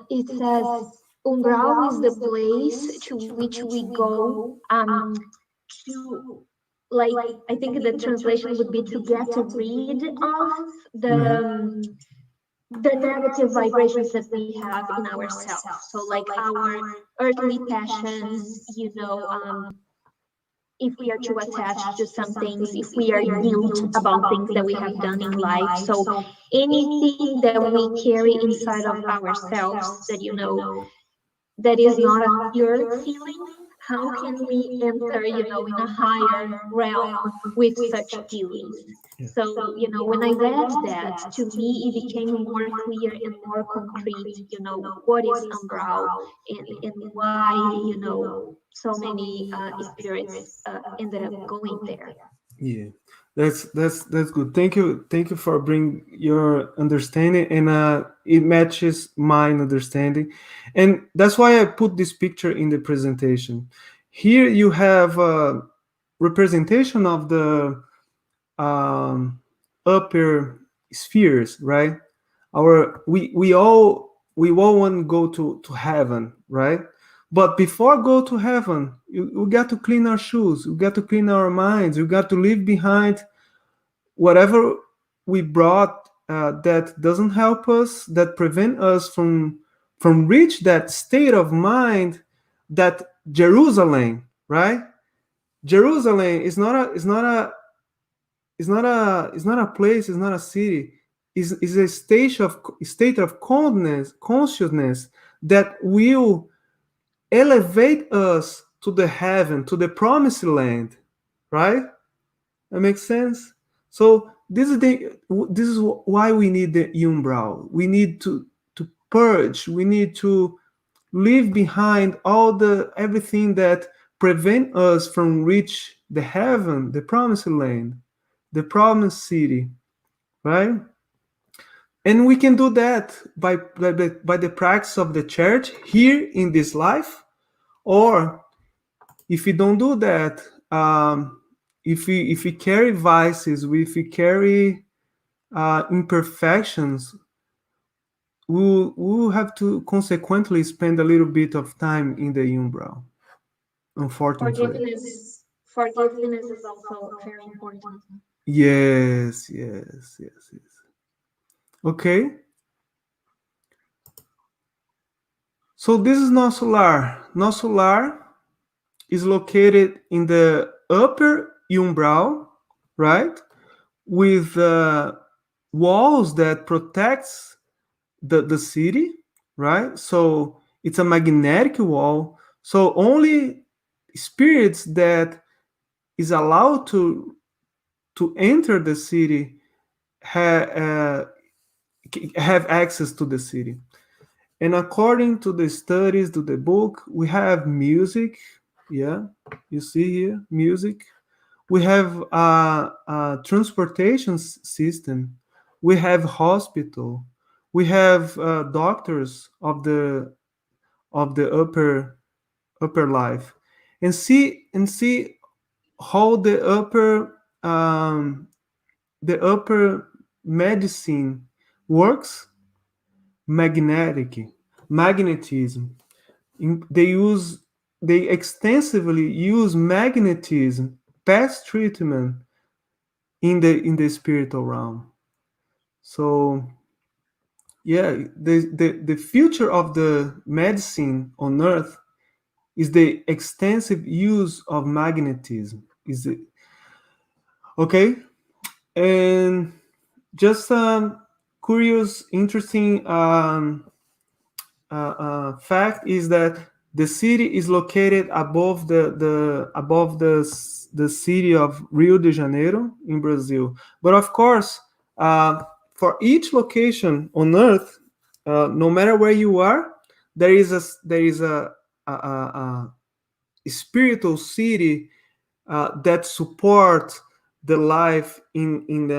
it says umbral is the place to which we go to, like, I think the translation would be to get rid of the the negative vibrations that we have in ourselves. So like our earthly passions, if we are too attached to some things, if we are guilt about things that we have done in life. So anything that we carry inside of ourselves that that is not a pure feeling, how can we enter, in a higher realm with such feelings? Yeah. So, when I read that, to me, it became more clear and more concrete, what is umbral and why, so many spirits ended up going there. Yeah, that's good. Thank you for bringing your understanding, and it matches my understanding, and that's why I put this picture in the presentation. Here you have a representation of the um, upper spheres, right? We all want to go to heaven, right? But before go to heaven, we got to clean our shoes, we got to clean our minds, we got to leave behind whatever we brought that doesn't help us, that prevent us from reach that state of mind, that Jerusalem, right? Jerusalem is not a place, it's not a city, is a state of consciousness that will elevate us to the heaven, to the promised land, right? That makes sense. So this is why we need the umbral. We need purge. We need to leave behind all the everything that prevent us from reach the heaven, the promised land, the promised city, right? And we can do that by the practice of the church here in this life, or if we don't do that, if we carry vices, if we carry imperfections, we'll have to consequently spend a little bit of time in the umbral, unfortunately. Forgiveness is also very important. Yes, yes, yes, yes. Okay. So this is nosso lar. Nosso lar is located in the upper umbral, right? With walls that protects the city, right? So it's a magnetic wall. So only spirits that is allowed to enter the city have access to the city. And according to the studies, to the book, we have music. Yeah, you see here, music. We have a transportation system. We have hospital. We have doctors of the upper life, and see how the upper medicine works. Magnetism. They use they extensively use magnetism, past treatment in the spiritual realm. So yeah, the future of the medicine on earth is the extensive use of magnetism. Is it okay? And just curious, interesting fact is that the city is located above the city of Rio de Janeiro in Brazil. But of course, for each location on Earth, no matter where you are, there is a spiritual city that support the life in in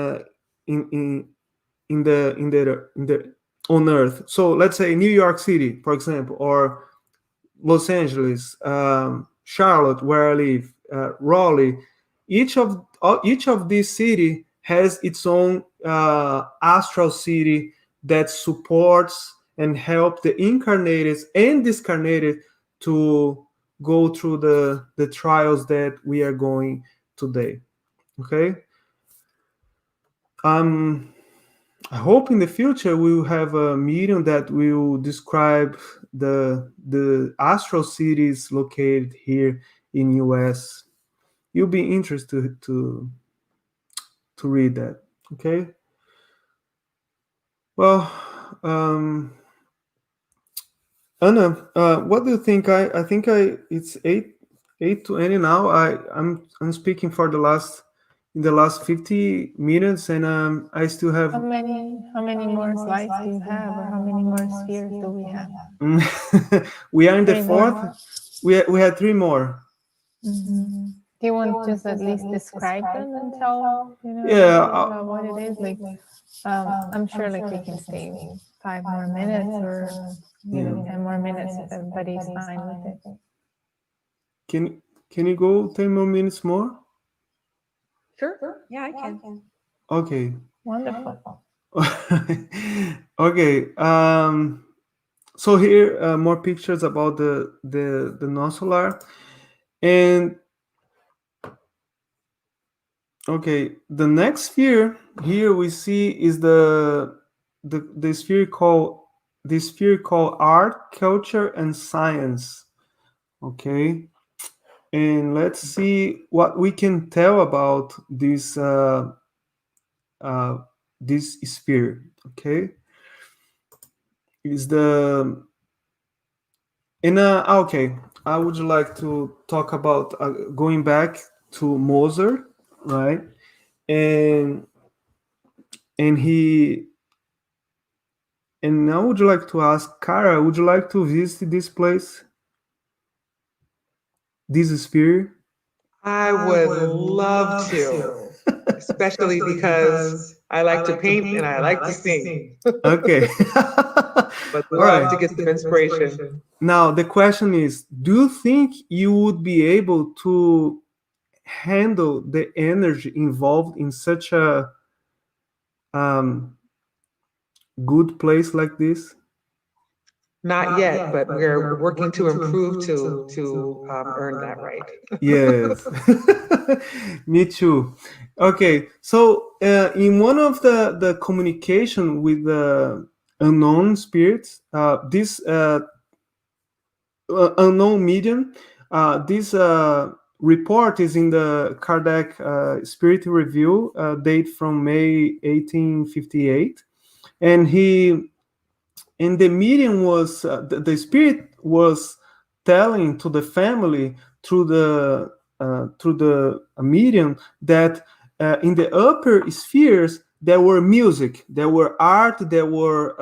in the on Earth. So let's say New York City, for example, or Los Angeles, Charlotte, where I live, Raleigh. Each of these cities has its own astral city that supports and help the incarnated and discarnated to go through the trials that we are going today. Okay. Um, I hope in the future we will have a medium that will describe the astral cities located here in US. You'll be interested to read that. Okay. Well, Anna, what do you think? I think it's 8:20 now. I'm speaking for the last in the last 50 minutes, and I still have. How many more slides do you have, or how many more spheres do we have? We are in the Three more? fourth. We had three more. Mm-hmm. Do you want to just at least describe them and tell Yeah, about what it is? Like, I'm sure like we can stay 5 more minutes, or 10 more minutes if everybody's fine with it. Can you go 10 more minutes more? Sure. Yeah, I can. Okay. Wonderful. Okay. So here more pictures about the nosolar, and okay, the next sphere here we see is the sphere called art, culture, and science. Okay, and let's see what we can tell about this sphere. Okay, is the okay. I would like to talk about going back to Mozart, right? And and And now, would you like to ask Kara? Would you like to visit this place, this sphere? I would love to, especially because I like to paint and I like to sing, Okay. but All love to right. get some inspiration. Now the question is: do you think you would be able to handle the energy involved in such a um, good place like this? Not yet, but we're working to improve to earn that right. Yes, me too. Okay, so in one of the communication with the unknown spirits, this unknown medium, this report is in the Kardec Spirit Review, date from May 1858, and the medium was the spirit was telling to the family through the medium that in the upper spheres there were music, there were art, there were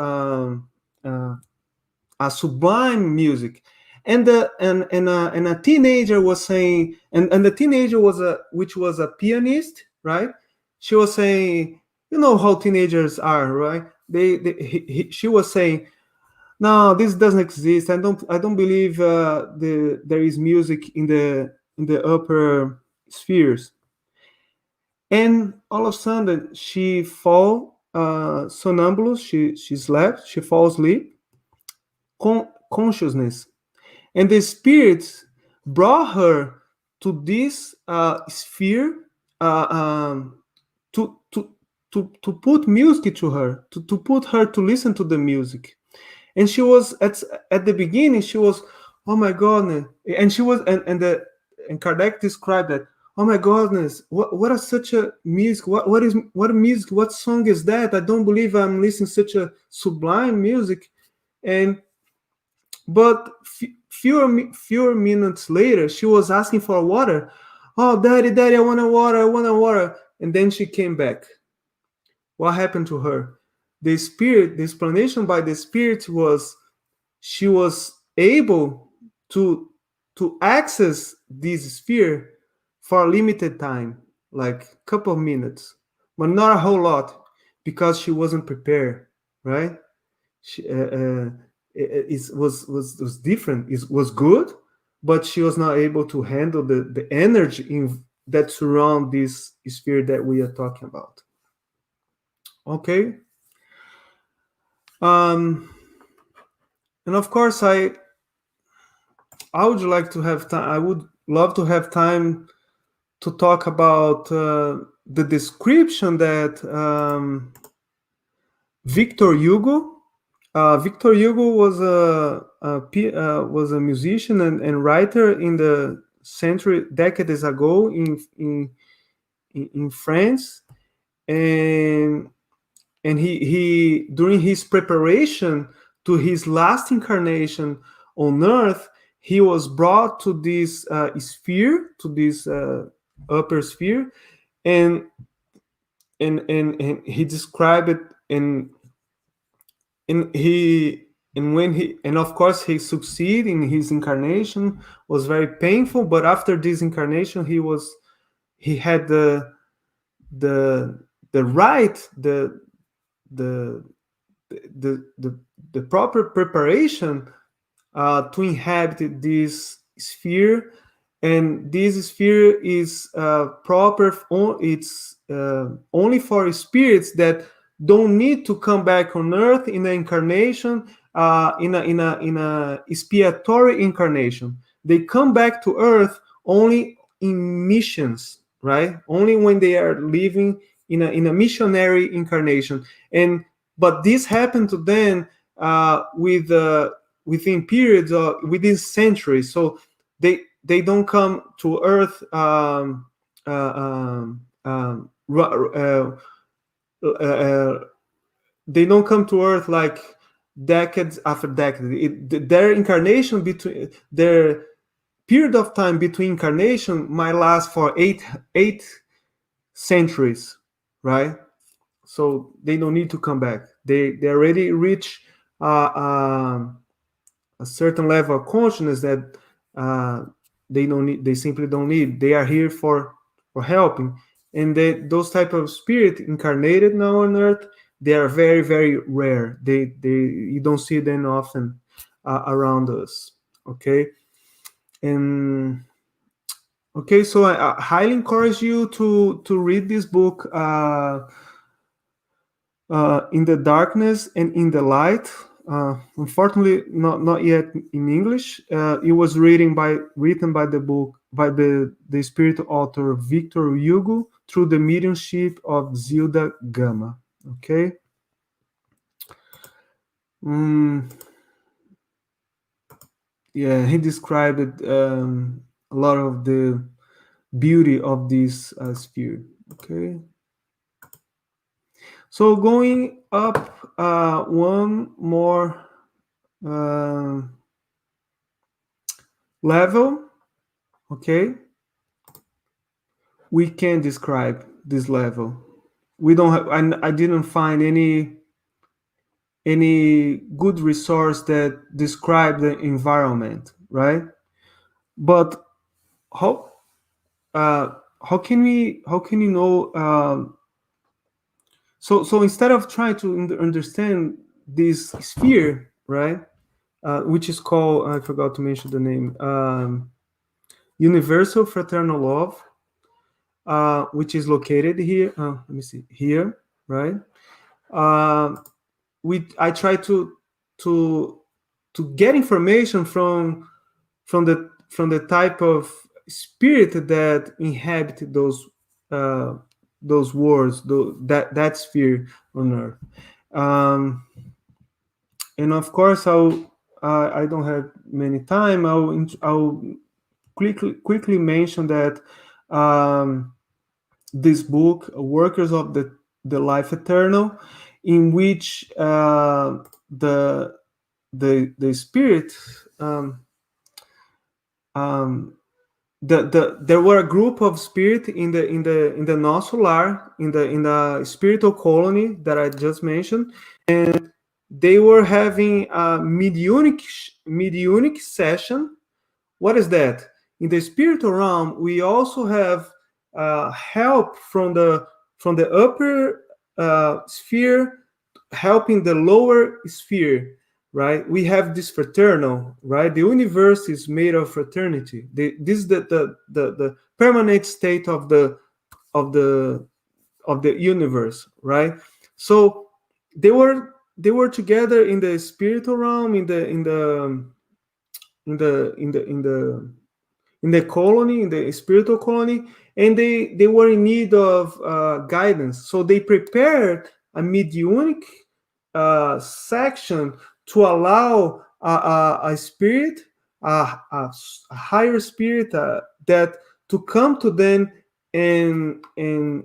a sublime music. And and a teenager was saying, and the teenager was a which was a pianist, right? She was saying, you know how teenagers are, right? She was saying, no, this doesn't exist. I don't believe there is music in the upper spheres. And all of a sudden she fall somnambulous. She slept. She falls asleep. Consciousness, and the spirits brought her to this sphere, uh, um, to to put music to her, to put her to listen to the music. And she was at the beginning she was, oh my goodness. And she was, and Kardec described that, oh my goodness, what is such a music, what music, what song is that? I don't believe I'm listening to such a sublime music. And but fewer minutes later she was asking for water. Oh, daddy, I want a water, I want a water. And then she came back. What happened to her? The explanation by the spirit was, she was able to access this sphere for a limited time, like a couple of minutes, but not a whole lot, because she wasn't prepared, right? She, it was different. It was good, but she was not able to handle the energy that surround this sphere that we are talking about. Okay. um and of course, I would like to have time. I would love to have time to talk about the description that Victor Hugo. Victor Hugo was was a musician and writer in the century decades ago in France. And he during his preparation to his last incarnation on Earth, he was brought to this sphere, to this upper sphere. and and he described it. And when he, and of course he succeeded in his incarnation, was very painful. But after this incarnation, he had the right, the the the, the proper preparation to inhabit this sphere. And this sphere is proper. It's only for spirits that don't need to come back on Earth in an incarnation, in a expiatory incarnation. They come back to Earth only in missions, right? Only when they are living in a missionary incarnation. And but this happened to them within periods of within centuries. So they don't come to Earth they don't come to Earth like decades after decades. Their incarnation, between their period of time between incarnation, might last for eight centuries, right? So they don't need to come back. They already reach a certain level of consciousness that they don't need, they simply don't need. They are here for helping, and those type of spirit incarnated now on Earth, they are very very rare. They you don't see them often around us. Okay, and okay, so I highly encourage you to read this book, In the Darkness and in the Light. Unfortunately, not yet in English. It was written by the spirit author Victor Hugo through the mediumship of Zilda Gama. Okay. Yeah, he described a lot of the beauty of this sphere. Okay. So going up one more level, okay, we can describe this level. We don't have, I didn't find any good resource that describe the environment, right? But how how can you know? So instead of trying to understand this sphere, right, which is called, I forgot to mention the name, Universal Fraternal Love, which is located here. Let me see here, right? I try to to get information from the type of spirit that inhabit those worlds, that sphere on Earth. And of course, I don't have many time. I'll quickly mention that this book, Workers of the Life Eternal, in which the spirit there were a group of spirit in the non-solar, in the spiritual colony that I just mentioned, and they were having a mediunic session. What is that? In the spiritual realm, we also have help from the upper sphere, helping the lower sphere, right? We have this fraternal, right? The universe is made of fraternity. This is the permanent state of the universe, right? So they were together in the spiritual realm, in the colony, in the spiritual colony, and they were in need of guidance. So they prepared a mediunic section to allow a spirit, a higher spirit, that to come to them and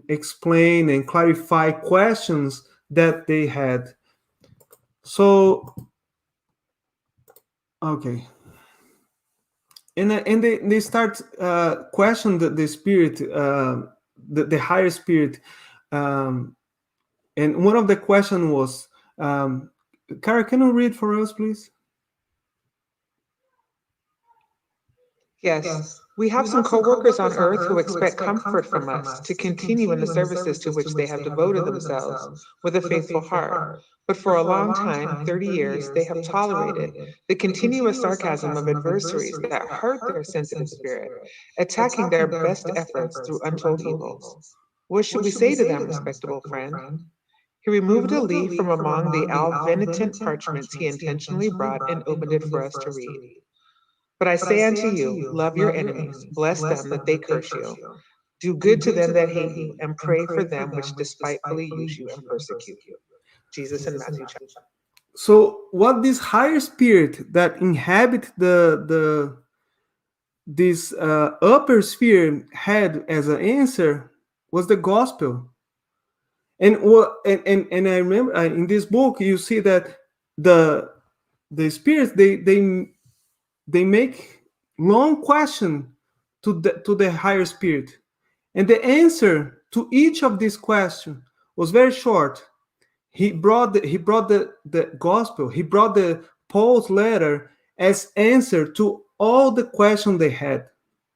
explain and clarify questions that they had. So, okay. And they start question the spirit, the higher spirit, and one of the question was, Kara, can you read for us, please? Yes, we have some coworkers on Earth who expect comfort from us to continue in the services to which they have devoted themselves with a faithful heart. But for a long time, 30 years, they have tolerated the continuous sarcasm of adversaries that hurt their sensitive spirit, attacking their best efforts through untold evils. What should we say to them, respectable friend? He removed a leaf from among the alvenitent parchments he intentionally brought and opened it for us to read. But I say unto you, love your enemies, bless them that they curse you, do good to them that hate you, and pray for them which despitefully use you and persecute you. Jesus in Matthew chapter. So what this higher spirit that inhabit this upper sphere had as an answer was the gospel. And what and I remember in this book you see that the spirits they make long question to the higher spirit, and the answer to each of these questions was very short. he brought the gospel. He brought the Paul's letter as answer to all the questions they had,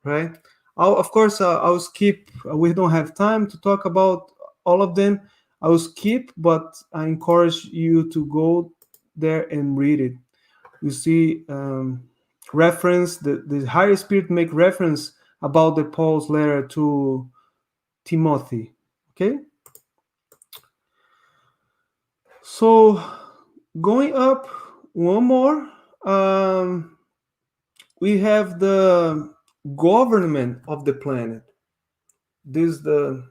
right? Of course, I'll skip. We don't have time to talk about all of them. I will skip, but I encourage you to go there and read it. You see, reference the higher spirit make reference about the Paul's letter to Timothy. Okay, so going up one more, we have the government of the planet. This the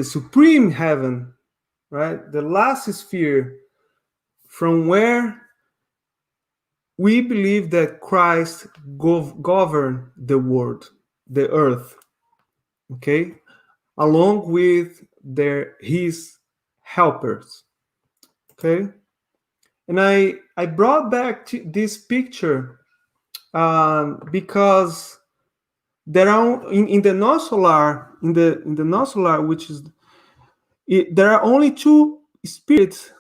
supreme heaven, right? The last sphere from where we believe that Christ govern the world, the earth, okay, along with his helpers, okay. And I brought back this picture because there are in the North Solar, in the North Solar, which is there are only two spirits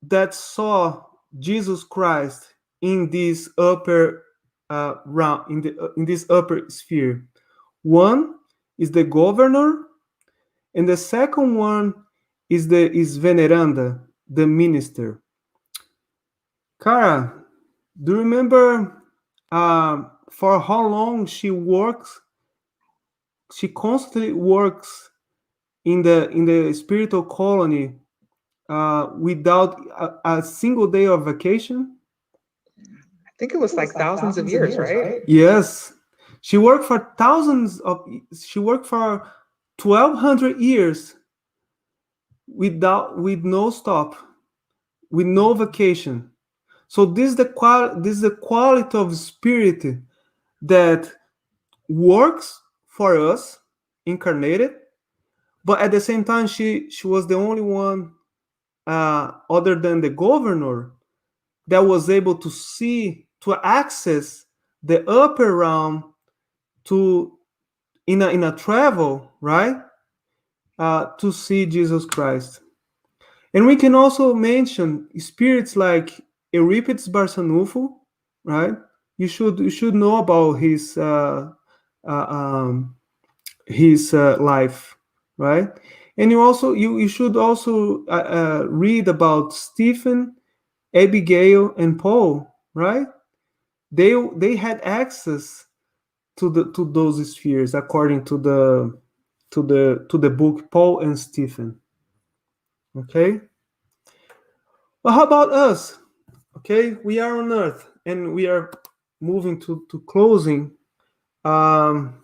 that saw Jesus Christ in this upper round, in this upper sphere. One is the governor, and the second one is veneranda, the minister. Cara, do you remember for how long she works? She constantly works in the spiritual colony without a single day of vacation. I think it was like thousands of years, right? Yes, she worked for She worked for 1,200 years with no stop, with no vacation. So this is the quality of spirit that works for us, incarnated, but at the same time she was the only one other than the governor that was able to access the upper realm to in a travel, right, to see Jesus Christ. And we can also mention spirits like Euripides Barçanufo, right? You should know about his life, right? And you should also read about Stephen, Abigail, and Paul, right? They had access to those spheres according to the book Paul and Stephen. Okay. Well, how about us? Okay, we are on Earth and we are moving to closing. How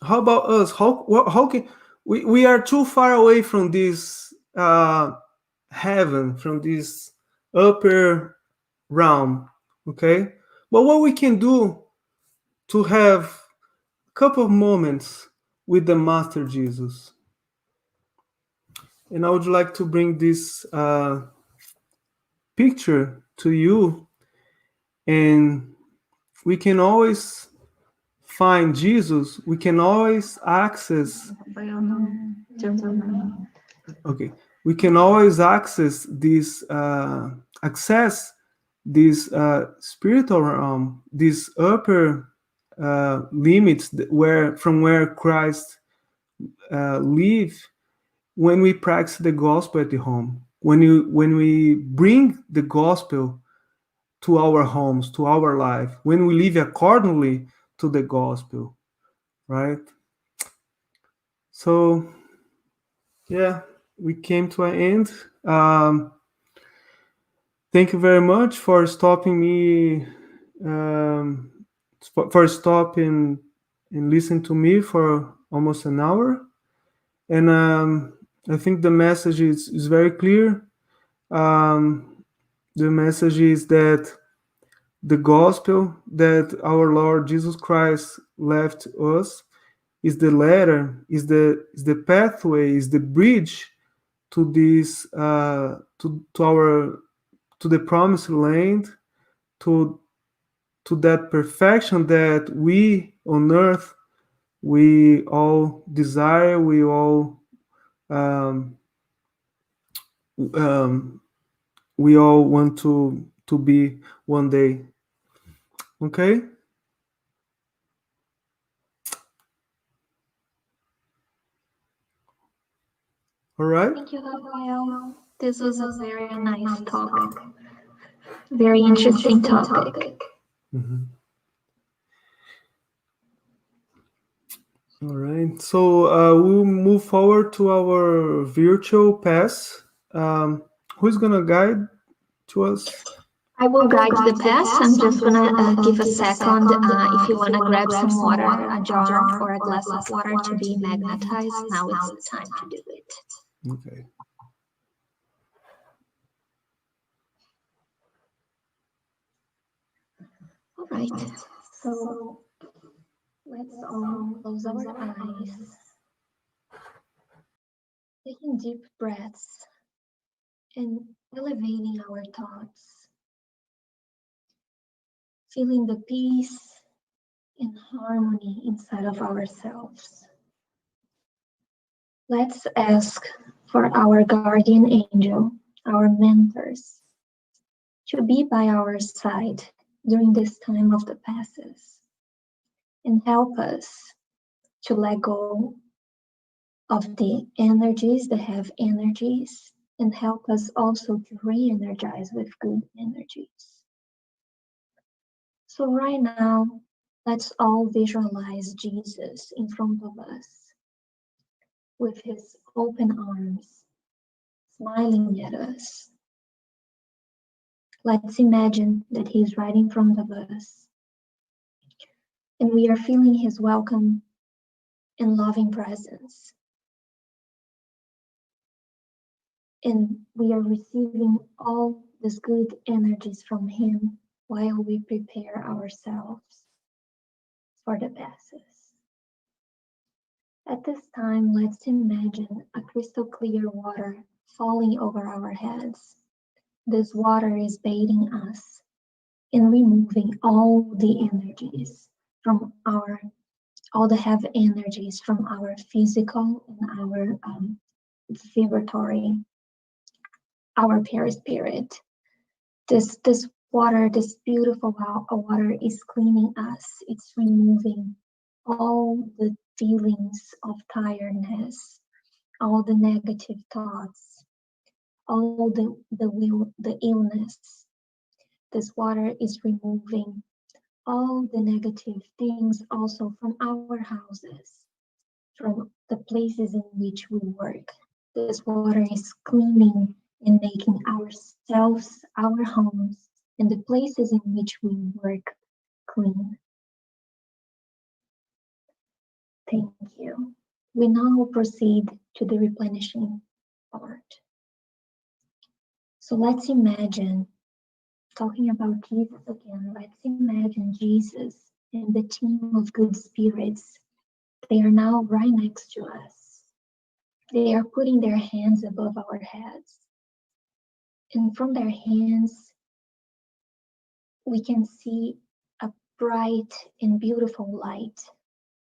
about us? How can we are too far away from this heaven, from this upper realm. Okay, but what we can do to have a couple of moments with the Master Jesus. And I would like to bring this picture to you, and we can always find Jesus. We can always access. Okay, we can always access this spiritual realm, these upper limits from where Christ live when we practice the gospel at the home. When we bring the gospel to our homes, to our life, when we live accordingly to the gospel, right? So, yeah, we came to an end. Thank you very much for stopping me, for stopping and listening to me for almost an hour. And I think the message is very clear. The message is that the gospel that our Lord Jesus Christ left us is the ladder, is the pathway, is the bridge to this to the promised land, to that perfection that we on earth we all desire, we all um, we all want to be one day. Okay. All right. Thank you, Rafael. This was a very nice talk. Very interesting topic. Mhm. All right. So we'll move forward to our virtual pass. Who's gonna guide to us? I will guide the pass. I'm just gonna give a second. If you wanna grab some water, a jar or a glass of water to be magnetized, now it's the time to do it. Okay. All right. So let's all close our eyes, taking deep breaths and elevating our thoughts, feeling the peace and harmony inside of ourselves. Let's ask for our guardian angel, our mentors, to be by our side during this time of the passes and help us to let go of the energies that have energies and help us also to re-energize with good energies. So right now, let's all visualize Jesus in front of us with his open arms, smiling at us. Let's imagine that he's right in front of us and we are feeling his welcome and loving presence. And we are receiving all these good energies from him while we prepare ourselves for the passes. At this time, let's imagine a crystal clear water falling over our heads. This water is bathing us and removing all the energies from all the heavy energies from our physical and our vibratory, our perispirit. This water, this beautiful water is cleaning us. It's removing all the feelings of tiredness, all the negative thoughts, all the illness. This water is removing all the negative things also from our houses, from the places in which we work. This water is cleaning and making ourselves, our homes, and the places in which we work clean. Thank you. We now proceed to the replenishing part. So let's imagine, talking about Jesus again, let's imagine Jesus and the team of good spirits. They are now right next to us. They are putting their hands above our heads. And from their hands, we can see a bright and beautiful light.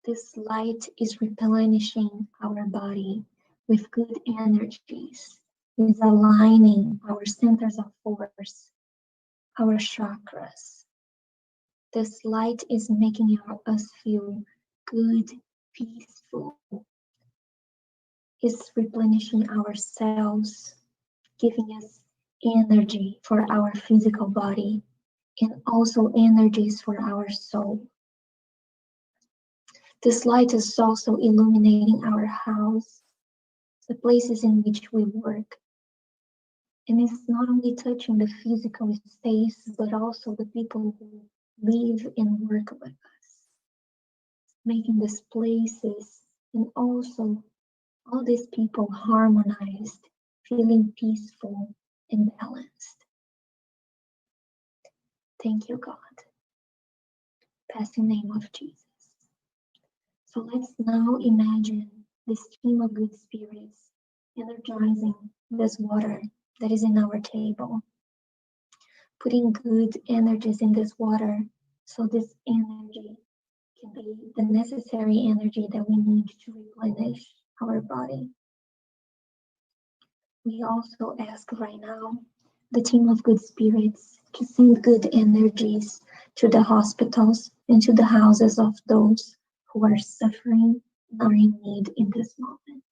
This light is replenishing our body with good energies, is aligning our centers of force, our chakras. This light is making us feel good, peaceful. It's replenishing our cells, giving us energy for our physical body and also energies for our soul. This light is also illuminating our house, the places in which we work. And it's not only touching the physical space, but also the people who live and work with us, making these places and also all these people harmonized, feeling peaceful and balanced. Thank you, God. Passing name of Jesus. So let's now imagine this team of good spirits energizing this water that is in our table, putting good energies in this water so this energy can be the necessary energy that we need to replenish our body. We also ask right now the team of good spirits to send good energies to the hospitals and to the houses of those who are suffering and are in need in this moment.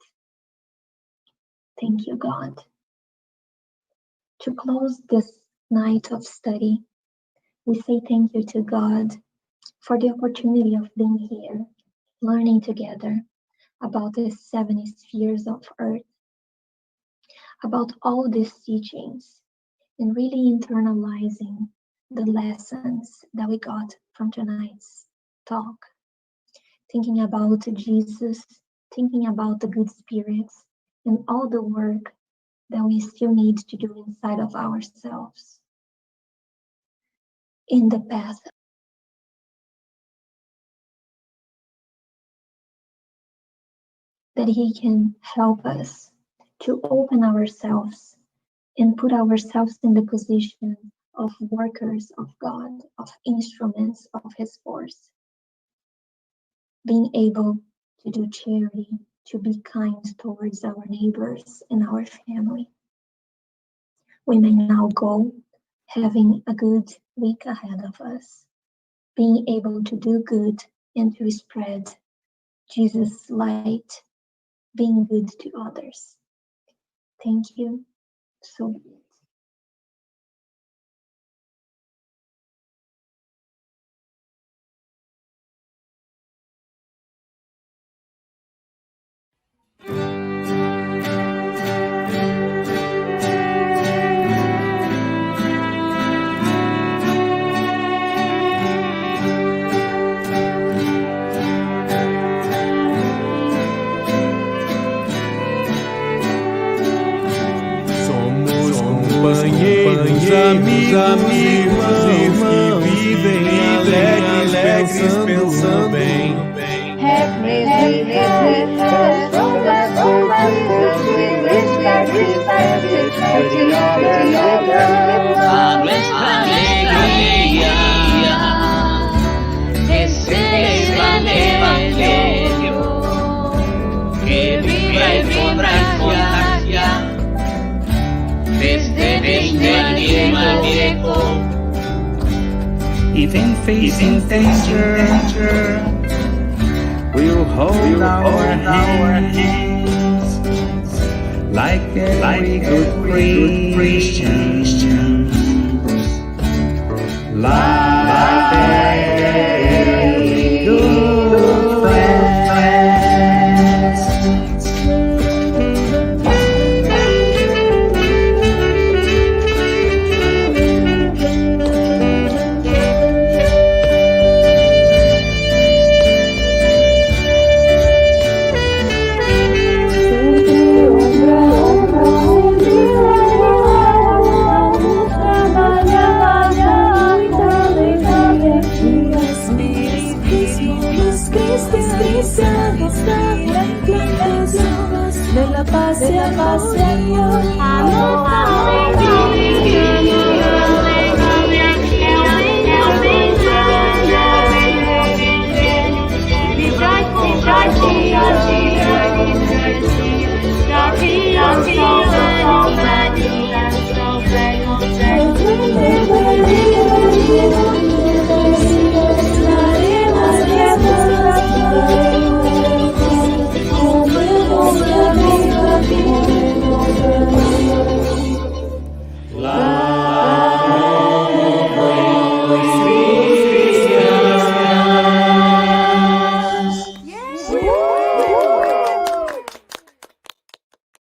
Thank you, God. To close this night of study, we say thank you to God for the opportunity of being here, learning together about the 70 spheres of Earth, about all these teachings, and really internalizing the lessons that we got from tonight's talk. Thinking about Jesus, thinking about the good spirits, and all the work that we still need to do inside of ourselves in the path that He can help us to open ourselves and put ourselves in the position of workers of God, of instruments of His force, being able to do charity, to be kind towards our neighbors and our family. We may now go having a good week ahead of us, being able to do good and to spread Jesus' light, being good to others. Thank you. So be it. Companheiros, amigos, irmãos que vivem alegres pensando bem. A nuestra alegría es el evangelio que vibra y contagia desde anima viejo. Even facing danger, we'll hold our hands like every good Christian, like every good friends. De la paz y amor.